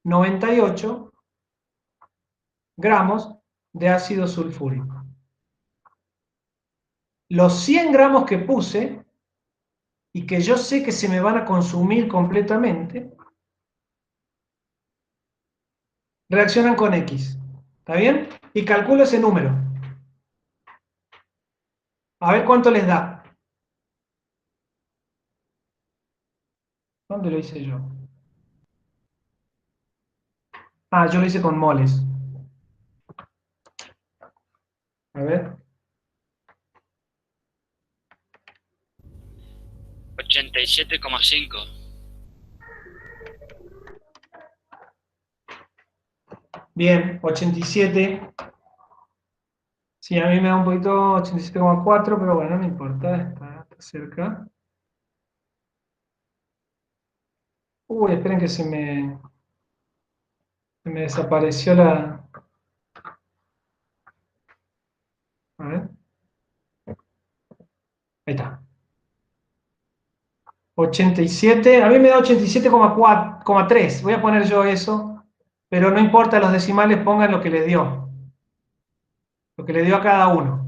98 gramos de ácido sulfúrico. Los 100 gramos que puse y que yo sé que se me van a consumir completamente, reaccionan con X. ¿Está bien? Y calculo ese número. A ver cuánto les da. ¿Dónde lo hice yo? Ah, yo lo hice con moles. A ver. 87,5. Bien, 87. Sí, a mí me da un poquito 87,4, pero bueno, no importa, está cerca. Uy, esperen que se me desapareció la... A ver. Ahí está. 87, a mí me da 87,3. Voy a poner yo eso, pero no importa los decimales, pongan lo que le dio. Lo que le dio a cada uno.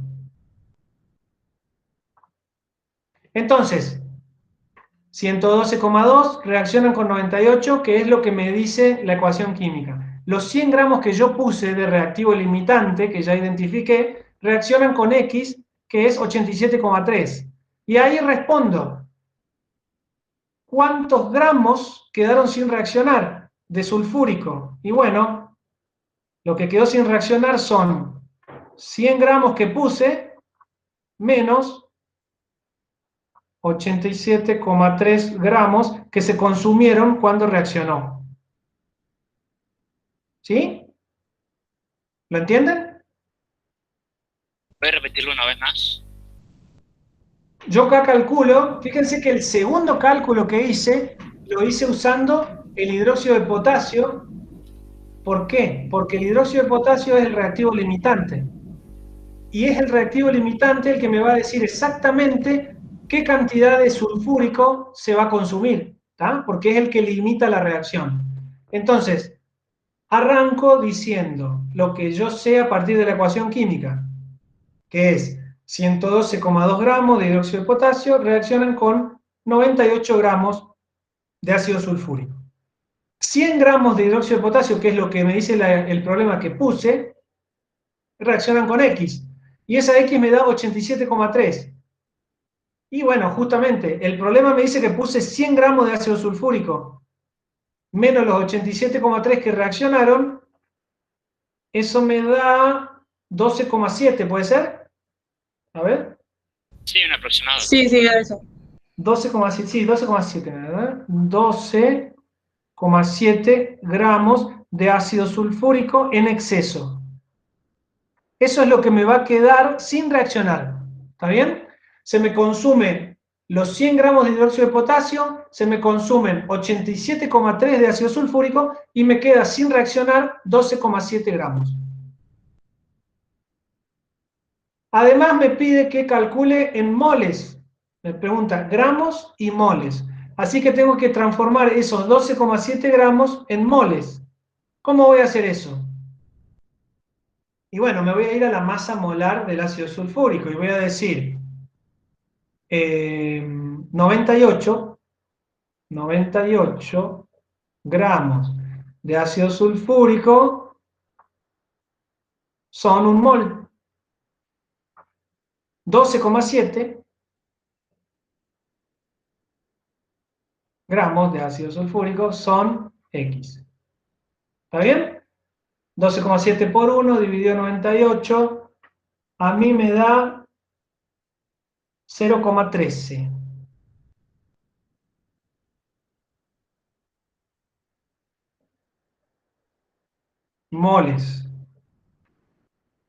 Entonces, 112,2 reaccionan con 98, que es lo que me dice la ecuación química. Los 100 gramos que yo puse de reactivo limitante, que ya identifiqué, reaccionan con X, que es 87,3. Y ahí respondo, ¿cuántos gramos quedaron sin reaccionar de sulfúrico? Y bueno, lo que quedó sin reaccionar son 100 gramos que puse menos 87,3 gramos que se consumieron cuando reaccionó. ¿Sí? ¿Lo entienden? ¿Puedes repetirlo una vez más? Yo acá calculo, fíjense que el segundo cálculo que hice, lo hice usando el hidróxido de potasio. ¿Por qué? Porque el hidróxido de potasio es el reactivo limitante. Y es el reactivo limitante el que me va a decir exactamente qué cantidad de sulfúrico se va a consumir, ¿tá? Porque es el que limita la reacción. Entonces, arranco diciendo lo que yo sé a partir de la ecuación química, que es 112,2 gramos de hidróxido de potasio reaccionan con 98 gramos de ácido sulfúrico. 100 gramos de hidróxido de potasio, que es lo que me dice el problema que puse, reaccionan con X. Y esa X me da 87,3. Y bueno, justamente, el problema me dice que puse 100 gramos de ácido sulfúrico, menos los 87,3 que reaccionaron, eso me da 12,7, ¿puede ser? A ver. Sí, un aproximado. Sí, sí, era eso. 12,7, sí, 12,7, ¿verdad? 12,7 gramos de ácido sulfúrico en exceso. Eso es lo que me va a quedar sin reaccionar. ¿Está bien? Se me consumen los 100 gramos de hidróxido de potasio, se me consumen 87,3 de ácido sulfúrico y me queda sin reaccionar 12,7 gramos. Además me pide que calcule en moles. Me pregunta gramos y moles. Así que tengo que transformar esos 12,7 gramos en moles. ¿Cómo voy a hacer eso? Y bueno, me voy a ir a la masa molar del ácido sulfúrico y voy a decir 98 gramos de ácido sulfúrico son un mol. 12,7 gramos de ácido sulfúrico son X. ¿Está bien? 12,7 por 1 dividido 98, a mí me da 0,13. Moles.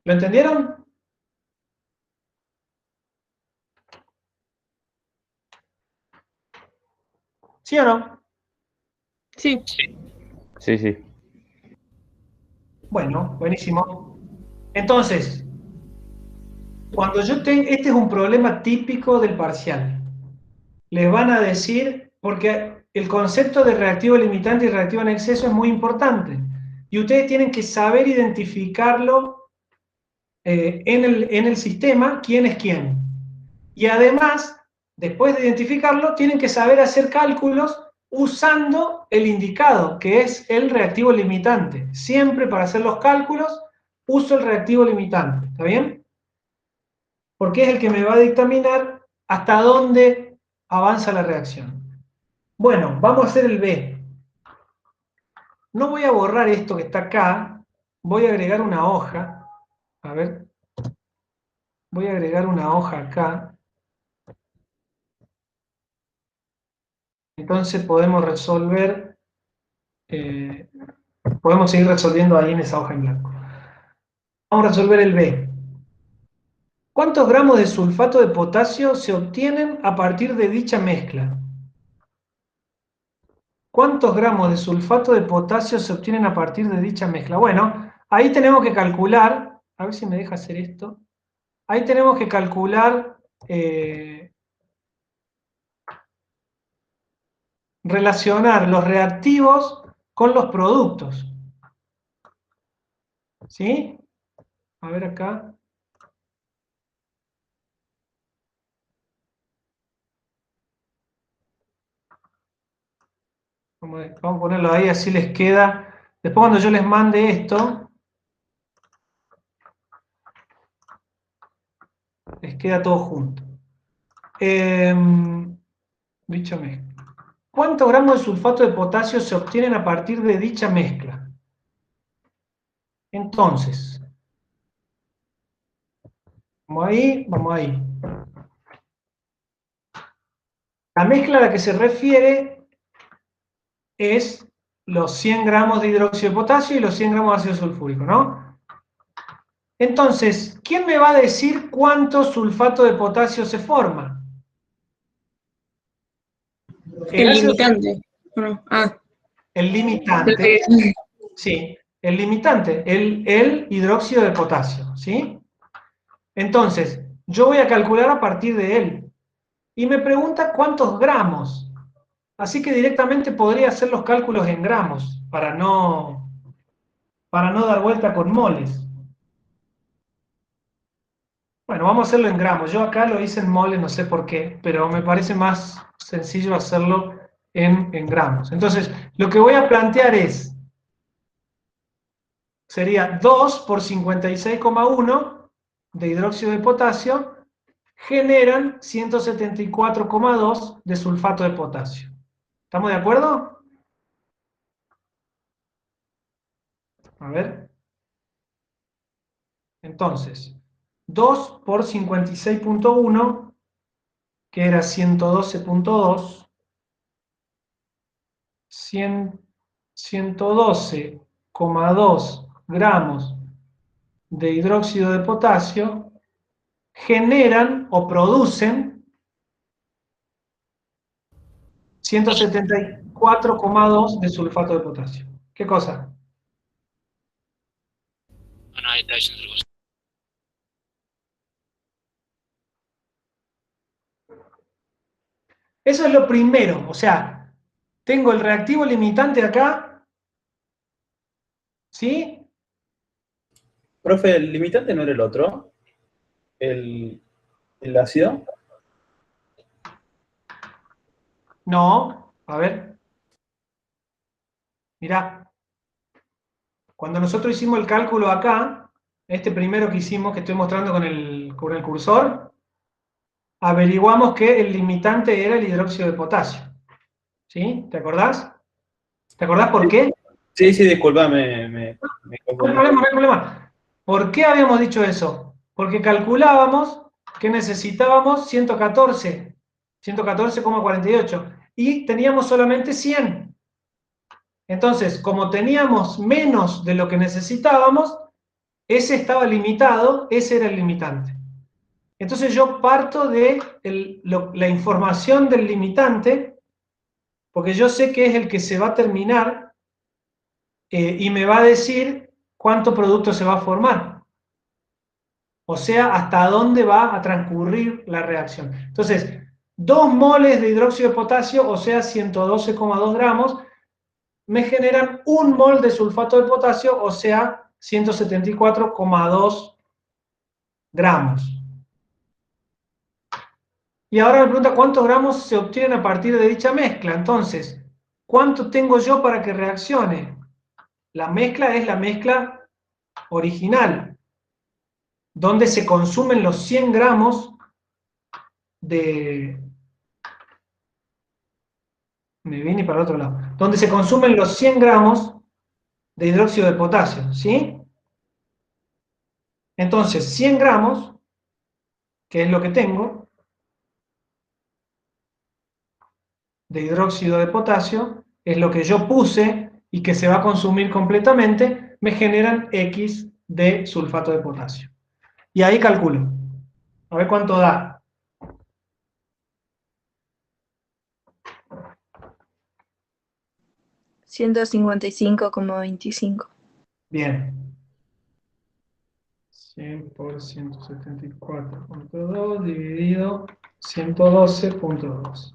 ¿Lo entendieron? ¿Sí o no? Sí. Sí, sí. Bueno, buenísimo. Entonces, cuando yo tengo, este es un problema típico del parcial. Les van a decir, porque el concepto de reactivo limitante y reactivo en exceso es muy importante. Y ustedes tienen que saber identificarlo en el sistema, quién es quién. Y además, después de identificarlo, tienen que saber hacer cálculos usando el indicado, que es el reactivo limitante. Siempre para hacer los cálculos, uso el reactivo limitante. ¿Está bien? Porque es el que me va a dictaminar hasta dónde avanza la reacción. Bueno, vamos a hacer el B. No voy a borrar esto que está acá. Voy a agregar una hoja. A ver. Voy a agregar una hoja acá. Entonces podemos resolver, podemos seguir resolviendo ahí en esa hoja en blanco. Vamos a resolver el B. ¿Cuántos gramos de sulfato de potasio se obtienen a partir de dicha mezcla? ¿cuántos gramos de sulfato de potasio se obtienen a partir de dicha mezcla? Bueno, ahí tenemos que calcular, a ver si me deja hacer esto. Ahí tenemos que calcular, relacionar los reactivos con los productos. ¿Sí? A ver acá. Vamos a ponerlo ahí, así les queda. Después cuando yo les mande esto, les queda todo junto. Dicha mezcla. ¿Cuántos gramos de sulfato de potasio se obtienen a partir de dicha mezcla? Entonces, vamos ahí, vamos ahí. La mezcla a la que se refiere es los 100 gramos de hidróxido de potasio y los 100 gramos de ácido sulfúrico, ¿no? Entonces, ¿quién me va a decir cuánto sulfato de potasio se forma? El limitante. Bueno, el limitante. Sí, el limitante, el hidróxido de potasio, ¿sí? Entonces, yo voy a calcular a partir de él. Y me pregunta cuántos gramos. Así que directamente podría hacer los cálculos en gramos, para no dar vuelta con moles. Bueno, vamos a hacerlo en gramos. Yo acá lo hice en moles, no sé por qué, pero me parece más sencillo hacerlo en gramos. Entonces, lo que voy a plantear sería 2 por 56,1 de hidróxido de potasio generan 174,2 de sulfato de potasio. ¿Estamos de acuerdo? A ver. Entonces, 2 por 56,1, que era 112,2, 112,2 gramos de hidróxido de potasio generan o producen 174,2 de sulfato de potasio. ¿Qué cosa? No, ahí está diciendo otra cosa. Eso es lo primero, o sea, tengo el reactivo limitante acá, ¿sí? Profe, ¿el limitante no era el otro? ¿El ácido? No, a ver. Mirá, cuando nosotros hicimos el cálculo acá, este primero que hicimos, que estoy mostrando con el cursor, averiguamos que el limitante era el hidróxido de potasio. ¿Sí? ¿Te acordás? ¿Te acordás por qué? Sí, disculpame, me No hay problema, no hay problema. ¿Por qué habíamos dicho eso? Porque calculábamos que necesitábamos 114,48 y teníamos solamente 100. Entonces, como teníamos menos de lo que necesitábamos, ese estaba limitado, ese era el limitante. Entonces yo parto de la información del limitante, porque yo sé que es el que se va a terminar y me va a decir cuánto producto se va a formar. O sea, hasta dónde va a transcurrir la reacción. Entonces, 2 moles de hidróxido de potasio, o sea, 112,2 gramos, me generan 1 mol de sulfato de potasio, o sea, 174,2 gramos. Y ahora me pregunta cuántos gramos se obtienen a partir de dicha mezcla. Entonces, ¿cuánto tengo yo para que reaccione? La mezcla es la mezcla original, donde se consumen los 100 gramos de... Me vine para el otro lado. Donde se consumen los 100 gramos de hidróxido de potasio, ¿sí? Entonces, 100 gramos, que es lo que tengo, de hidróxido de potasio, es lo que yo puse y que se va a consumir completamente, me generan X de sulfato de potasio. Y ahí calculo. A ver cuánto da. 155,25. Bien. 100 por 174.2 dividido 112.2.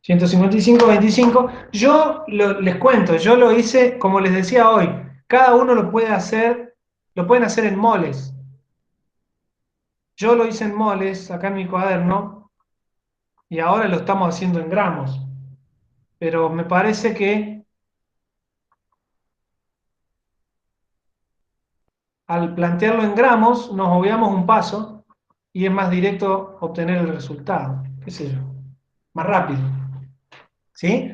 155,25. Les cuento, yo lo hice, como les decía hoy, cada uno lo puede hacer, lo pueden hacer en moles. Yo lo hice en moles, acá en mi cuaderno, y ahora lo estamos haciendo en gramos. Pero me parece que al plantearlo en gramos nos obviamos un paso y es más directo obtener el resultado, qué sé yo, más rápido. ¿Sí?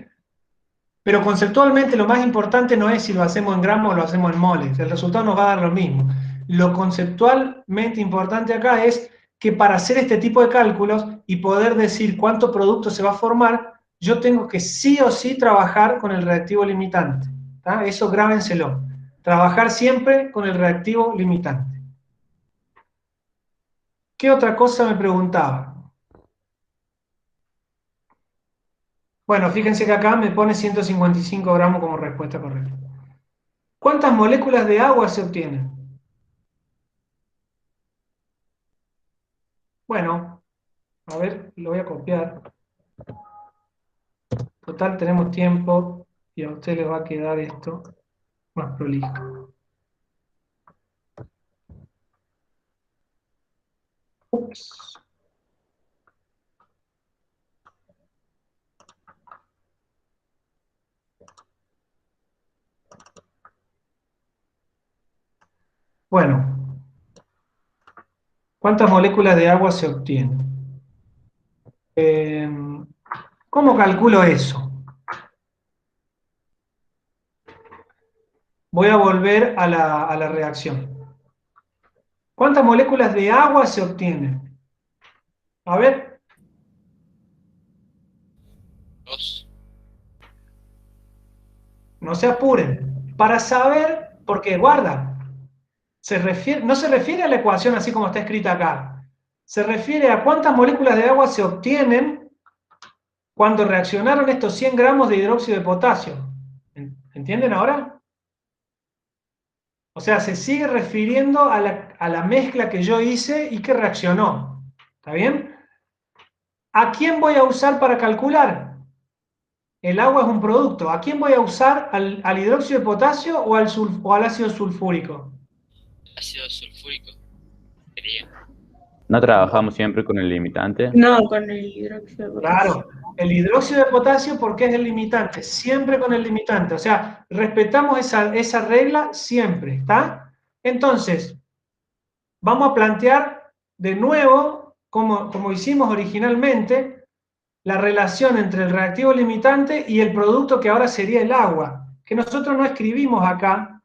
Pero conceptualmente lo más importante no es si lo hacemos en gramos o lo hacemos en moles. El resultado nos va a dar lo mismo. Lo conceptualmente importante acá es que para hacer este tipo de cálculos y poder decir cuánto producto se va a formar, yo tengo que sí o sí trabajar con el reactivo limitante. ¿Tá? Eso grábenselo. Trabajar siempre con el reactivo limitante. ¿Qué otra cosa me preguntaba? Bueno, fíjense que acá me pone 155 gramos como respuesta correcta. ¿Cuántas moléculas de agua se obtienen? Bueno, a ver, lo voy a copiar. Total, tenemos tiempo y a usted le va a quedar esto más prolijo. Ups. Bueno, ¿cuántas moléculas de agua se obtienen? ¿Cómo calculo eso? Voy a volver a la reacción. ¿Cuántas moléculas de agua se obtienen? A ver. 2. No se apuren. Para saber, porque guarda, no se refiere a la ecuación así como está escrita acá. Se refiere a cuántas moléculas de agua se obtienen cuando reaccionaron estos 100 gramos de hidróxido de potasio. ¿Entienden ahora? O sea, se sigue refiriendo a la mezcla que yo hice y que reaccionó. ¿Está bien? ¿A quién voy a usar para calcular? El agua es un producto. ¿A quién voy a usar? ¿Al hidróxido de potasio o al ácido sulfúrico? Ácido sulfúrico. Sería. ¿No trabajamos siempre con el limitante? No, con el hidróxido de potasio. Claro, el hidróxido de potasio, ¿por qué es el limitante? Siempre con el limitante. O sea, respetamos esa regla siempre, ¿está? Entonces, vamos a plantear de nuevo, como hicimos originalmente, la relación entre el reactivo limitante y el producto que ahora sería el agua, que nosotros no escribimos acá.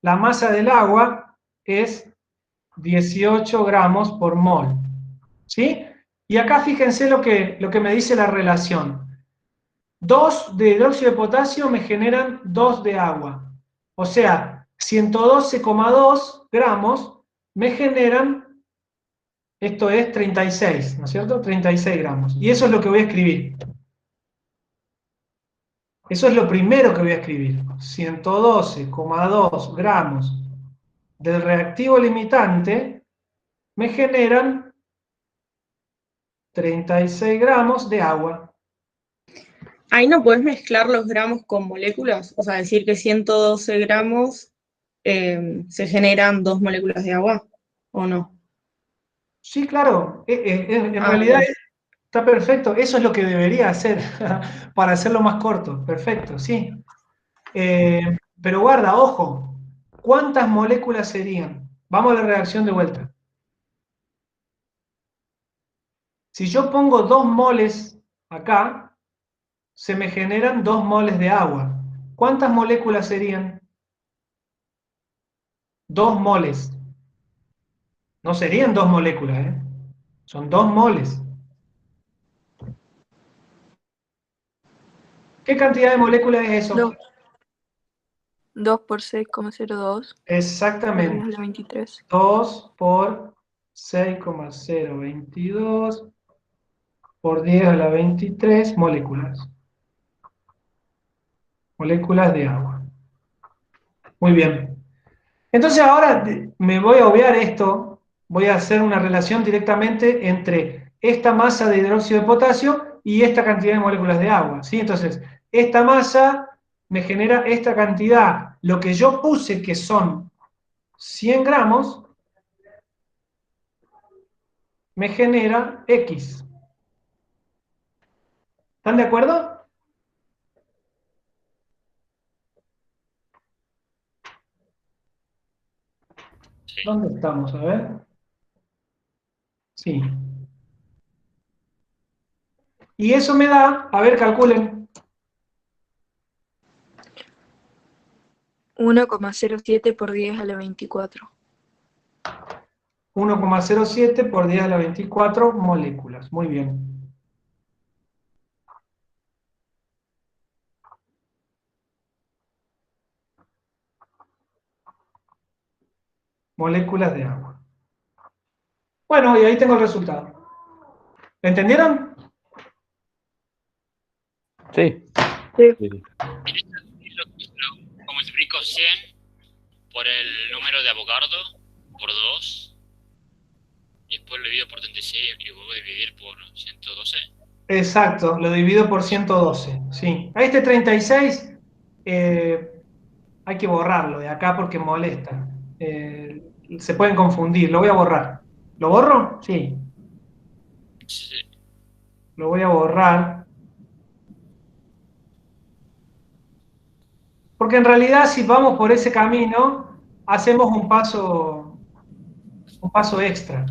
La masa del agua es 18 gramos por mol, ¿sí? Y acá fíjense lo que me dice la relación. 2 de hidróxido de potasio me generan 2 de agua. O sea, 112,2 gramos me generan, esto es 36, ¿no es cierto? 36 gramos. Y eso es lo que voy a escribir. Eso es lo primero que voy a escribir. 112,2 gramos del reactivo limitante me generan 36 gramos de agua. Ahí no puedes mezclar los gramos con moléculas, o sea, decir que 112 gramos se generan 2 moléculas de agua, ¿o no? Sí, claro. En Ah, realidad bueno. está perfecto. Eso es lo que debería hacer para hacerlo más corto. Perfecto, sí. Pero guarda, ojo. ¿Cuántas moléculas serían? Vamos a la reacción de vuelta. Si yo pongo 2 moles acá, se me generan 2 moles de agua. ¿Cuántas moléculas serían? 2 moles. No serían 2 moléculas, ¿eh? Son 2 moles. ¿Qué cantidad de moléculas es eso? 2 por 6,02. Exactamente. 10 a la 23. 2 por 6,022 por 10 a la 23 moléculas. moléculas de agua. Muy bien. Entonces ahora me voy a obviar esto, voy a hacer una relación directamente entre esta masa de hidróxido de potasio y esta cantidad de moléculas de agua, ¿sí? Entonces, esta masa me genera esta cantidad. Lo que yo puse que son 100 gramos, me genera X. ¿Están de acuerdo? Sí. ¿Dónde estamos? A ver. Sí. Y eso me da, a ver, calculen. 1,07 por 10 a la 24. 1,07 por 10 a la 24 moléculas. Muy bien. Moléculas de agua. Bueno, y ahí tengo el resultado. ¿Lo entendieron? Sí. Sí. Sí. Como multiplico 100 por el número de Avogadro por 2, y después lo divido por 36 y vuelvo a dividir por 112. Exacto, lo divido por 112. Sí. A este 36 hay que borrarlo de acá porque molesta. Se pueden confundir. Lo voy a borrar. ¿Lo borro? Sí. Sí. Lo voy a borrar. Porque en realidad si vamos por ese camino, hacemos un paso extra.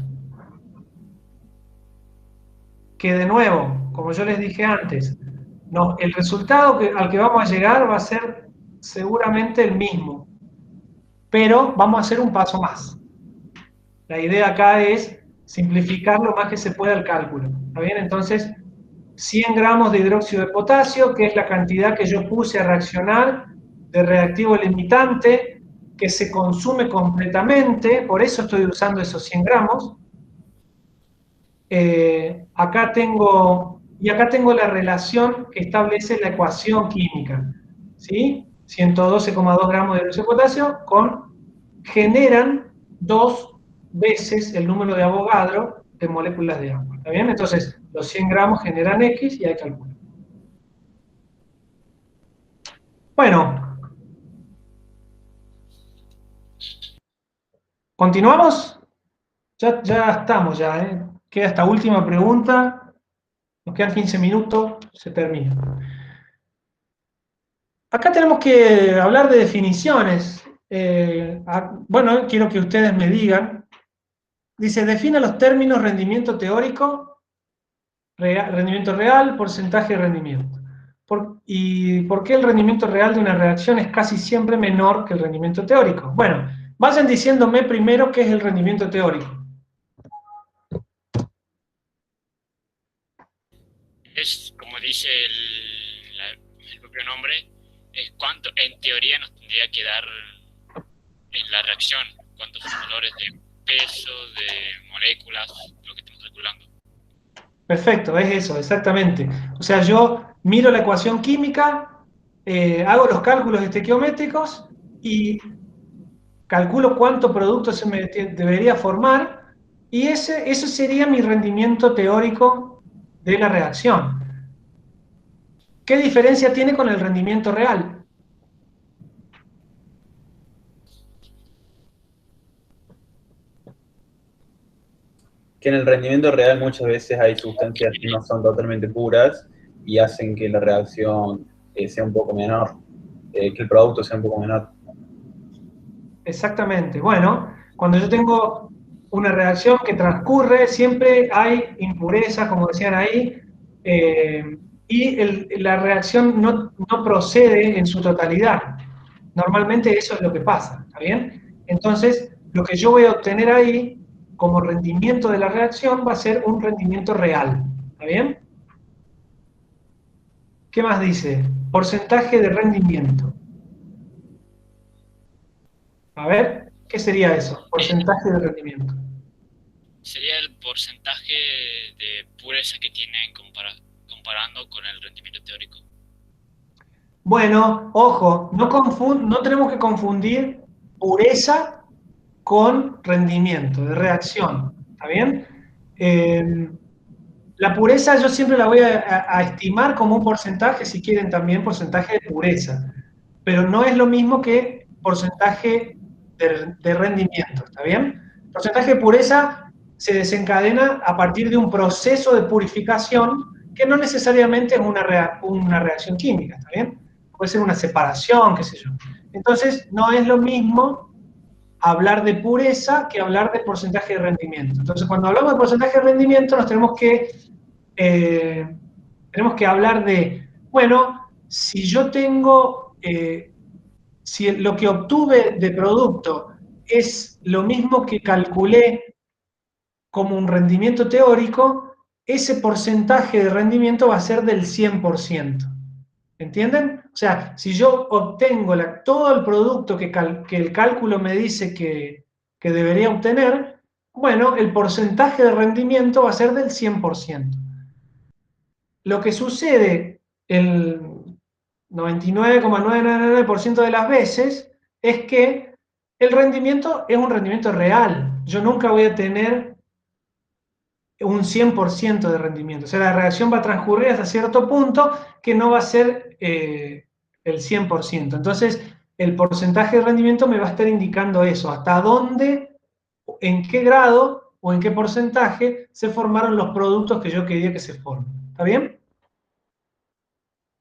Que de nuevo, como yo les dije antes, no, el resultado al que vamos a llegar va a ser seguramente el mismo, pero vamos a hacer un paso más. La idea acá es simplificar lo más que se pueda el cálculo. ¿Está bien? Entonces, 100 gramos de hidróxido de potasio, que es la cantidad que yo puse a reaccionar de reactivo limitante, que se consume completamente, por eso estoy usando esos 100 gramos. Acá tengo la relación que establece la ecuación química, ¿sí? 112,2 gramos de hidróxido de potasio generan 2 veces el número de Avogadro de moléculas de agua, ¿está bien? Entonces, los 100 gramos generan X y hay cálculo. Bueno, ¿continuamos? Ya estamos, ¿eh? Queda esta última pregunta. Nos quedan 15 minutos, se termina. Acá tenemos que hablar de definiciones. Bueno, quiero que ustedes me digan. Dice, defina los términos rendimiento teórico, rendimiento real, porcentaje de rendimiento. ¿Y por qué el rendimiento real de una reacción es casi siempre menor que el rendimiento teórico? Bueno, vayan diciéndome primero qué es el rendimiento teórico. Es, como dice el propio nombre, es cuánto en teoría nos tendría que dar en la reacción, cuántos valores de peso, de moléculas, lo que estamos calculando. Perfecto, es eso, exactamente. O sea, yo miro la ecuación química, hago los cálculos estequiométricos y calculo cuánto producto se me debería formar y eso sería mi rendimiento teórico de la reacción. ¿Qué diferencia tiene con el rendimiento real? Que en el rendimiento real muchas veces hay sustancias que no son totalmente puras y hacen que la reacción sea un poco menor, que el producto sea un poco menor. Exactamente. Bueno, cuando yo tengo una reacción que transcurre, siempre hay impurezas, como decían ahí, y la reacción no procede en su totalidad. Normalmente eso es lo que pasa, ¿está bien? Entonces, lo que yo voy a obtener ahí como rendimiento de la reacción va a ser un rendimiento real, ¿está bien? ¿Qué más dice? Porcentaje de rendimiento. A ver, ¿qué sería eso? Porcentaje de rendimiento. Sería el porcentaje de pureza que tienen comparando con el rendimiento teórico. Bueno, ojo, no tenemos que confundir pureza con rendimiento, de reacción, ¿está bien? La pureza yo siempre la voy a estimar como un porcentaje, si quieren también porcentaje de pureza, pero no es lo mismo que porcentaje de rendimiento, ¿está bien? El porcentaje de pureza se desencadena a partir de un proceso de purificación que no necesariamente es una reacción química, ¿está bien? Puede ser una separación, qué sé yo. Entonces, no es lo mismo hablar de pureza que hablar de porcentaje de rendimiento. Entonces, cuando hablamos de porcentaje de rendimiento, nos tenemos que hablar de, bueno, si yo tengo, si lo que obtuve de producto es lo mismo que calculé como un rendimiento teórico, ese porcentaje de rendimiento va a ser del 100%. ¿Entienden? O sea, si yo obtengo todo el producto que el cálculo me dice que debería obtener, bueno, el porcentaje de rendimiento va a ser del 100%. Lo que sucede el 99,999% de las veces es que el rendimiento es un rendimiento real. Yo nunca voy a tener un 100% de rendimiento. O sea, la reacción va a transcurrir hasta cierto punto que no va a ser el 100%. Entonces, el porcentaje de rendimiento me va a estar indicando eso, hasta dónde, en qué grado o en qué porcentaje se formaron los productos que yo quería que se formen. ¿Está bien?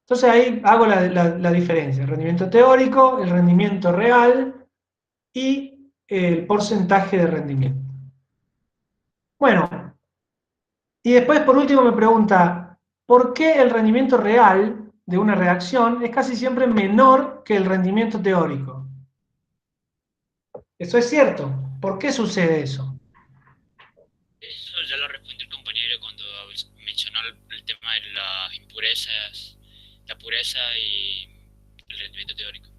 Entonces ahí hago la diferencia, el rendimiento teórico, el rendimiento real y el porcentaje de rendimiento. Bueno, y después por último me pregunta, ¿por qué el rendimiento real de una reacción es casi siempre menor que el rendimiento teórico? Eso es cierto. ¿Por qué sucede eso? Eso ya lo respondió el compañero cuando mencionó el tema de las impurezas, la pureza y el rendimiento teórico.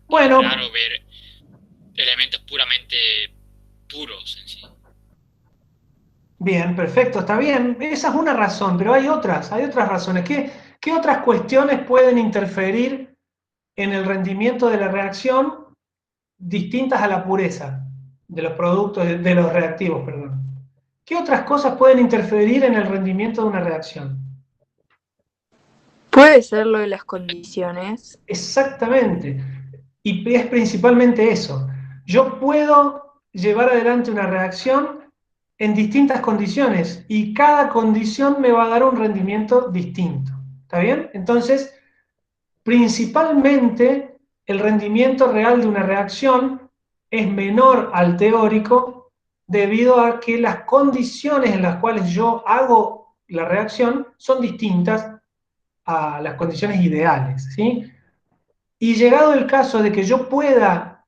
Bueno, Es raro ver elementos puramente puros en sí. bien, perfecto, está bien. Esa es una razón, pero hay otras razones. ¿Qué otras cuestiones pueden interferir en el rendimiento de la reacción distintas a la pureza de los productos, de los reactivos, perdón? ¿Qué otras cosas pueden interferir en el rendimiento de una reacción? Puede ser lo de las condiciones. Exactamente. Y es principalmente eso. Yo puedo llevar adelante una reacción en distintas condiciones y cada condición me va a dar un rendimiento distinto. ¿Está bien? Entonces, principalmente el rendimiento real de una reacción es menor al teórico debido a que las condiciones en las cuales yo hago la reacción son distintas a las condiciones ideales, ¿sí? Y llegado el caso de que yo pueda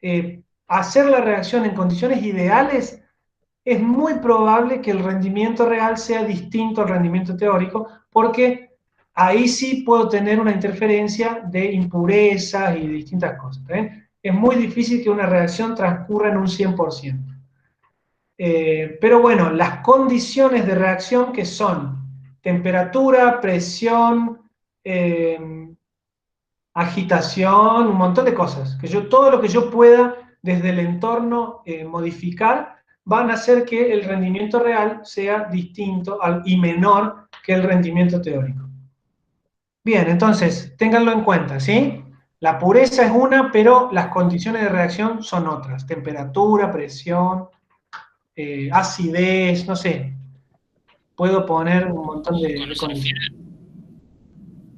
hacer la reacción en condiciones ideales, es muy probable que el rendimiento real sea distinto al rendimiento teórico, porque ahí sí puedo tener una interferencia de impurezas y de distintas cosas. Es muy difícil que una reacción transcurra en un 100%. Pero bueno, las condiciones de reacción que son temperatura, presión, agitación, un montón de cosas, todo lo que yo pueda desde el entorno modificar, van a hacer que el rendimiento real sea distinto y menor que el rendimiento teórico. Bien, entonces, ténganlo en cuenta, ¿sí? La pureza es una, pero las condiciones de reacción son otras. Temperatura, presión, acidez, no sé. Puedo poner un montón de condiciones.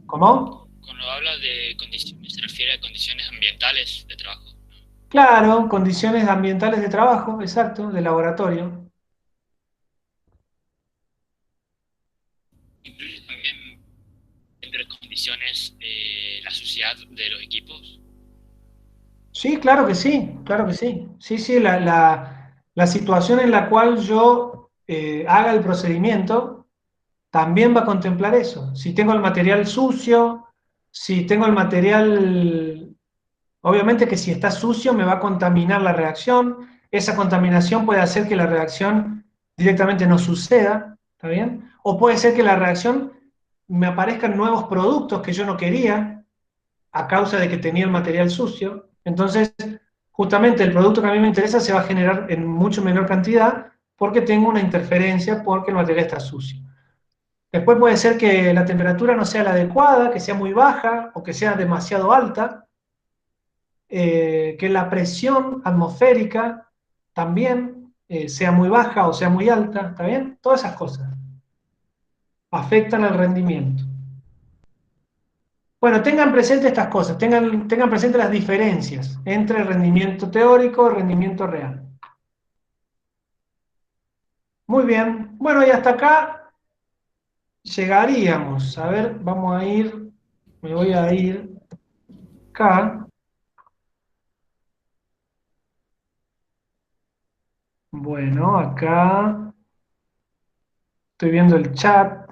¿Cómo? Cuando habla de condiciones, se refiere a condiciones ambientales de trabajo. Claro, condiciones ambientales de trabajo, exacto, de laboratorio. Incluye también entre condiciones la suciedad de los equipos. Sí, claro que sí, claro que sí. Sí, sí, la situación en la cual yo haga el procedimiento también va a contemplar eso. Si tengo el material sucio, si tengo el material, obviamente que si está sucio me va a contaminar la reacción, esa contaminación puede hacer que la reacción directamente no suceda, ¿está bien? O puede ser que la reacción me aparezcan nuevos productos que yo no quería. a causa de que tenía el material sucio. Entonces, justamente el producto que a mí me interesa se va a generar en mucho menor cantidad porque tengo una interferencia, porque el material está sucio. Después puede ser que la temperatura no sea la adecuada, que sea muy baja o que sea demasiado alta, que la presión atmosférica también sea muy baja o sea muy alta, ¿está bien? Todas esas cosas afectan al rendimiento. Bueno, tengan presente estas cosas, tengan presente las diferencias entre el rendimiento teórico y el rendimiento real. Muy bien, bueno, y hasta acá llegaríamos. A ver, vamos a ir, me voy a ir acá. Bueno, acá estoy viendo el chat.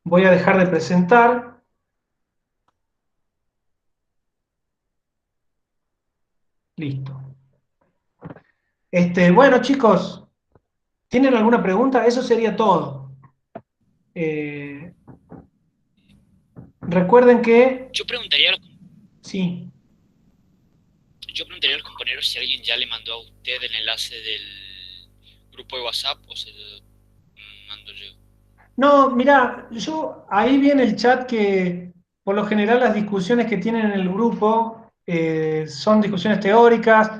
Voy a dejar de presentar. Listo. Bueno, chicos, ¿tienen alguna pregunta? Eso sería todo. Recuerden que... Yo preguntaría Sí. Yo preguntaría a los compañeros si alguien ya le mandó a usted el enlace del grupo de WhatsApp o se lo mando yo. No, mirá, ahí viene el chat que por lo general las discusiones que tienen en el grupo son discusiones teóricas.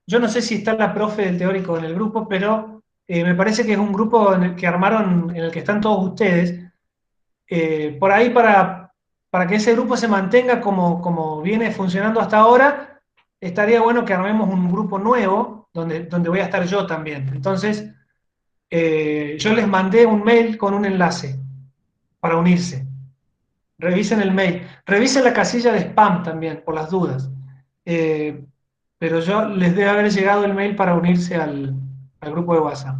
Yo no sé si está la profe del teórico en el grupo, pero me parece que es un grupo en el que armaron, en el que están todos ustedes. Por ahí para que ese grupo se mantenga como viene funcionando hasta ahora, estaría bueno que armemos un grupo nuevo donde voy a estar yo también. Entonces, yo les mandé un mail con un enlace para unirse. Revisen el mail. Revisen la casilla de spam también, por las dudas. Pero yo les debe haber llegado el mail para unirse al grupo de WhatsApp.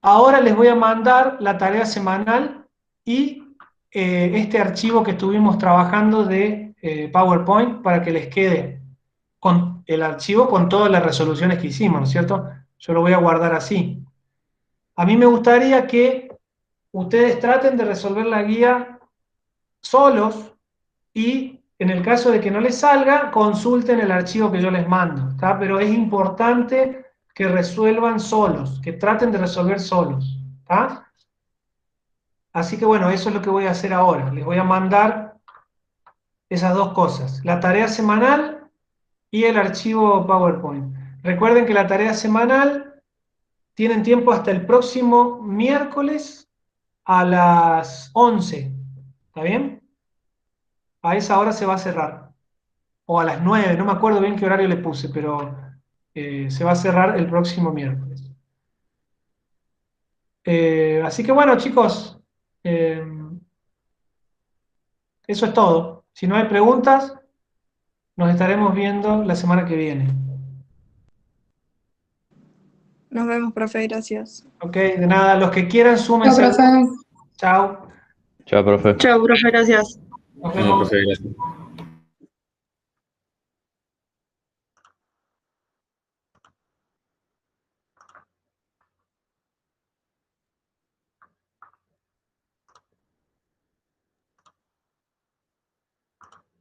Ahora les voy a mandar la tarea semanal y este archivo que estuvimos trabajando de PowerPoint para que les quede con el archivo con todas las resoluciones que hicimos, ¿no es cierto? Yo lo voy a guardar así. A mí me gustaría que ustedes traten de resolver la guía solos y en el caso de que no les salga, consulten el archivo que yo les mando, ¿está? Pero es importante que resuelvan solos, que traten de resolver solos, ¿está? Así que bueno, eso es lo que voy a hacer ahora. Les voy a mandar esas dos cosas, la tarea semanal y el archivo PowerPoint. Recuerden que la tarea semanal tienen tiempo hasta el próximo miércoles a las 11, ¿está bien? A esa hora se va a cerrar. O a las 9, no me acuerdo bien qué horario le puse, pero se va a cerrar el próximo miércoles. Así que bueno, chicos, eso es todo. Si no hay preguntas, nos estaremos viendo la semana que viene. Nos vemos, profe, gracias. Ok, de nada, los que quieran, Chao, súmense. profe. Chao. Chao, profe. Chao, profe, gracias. Nos No, vemos. profe, gracias.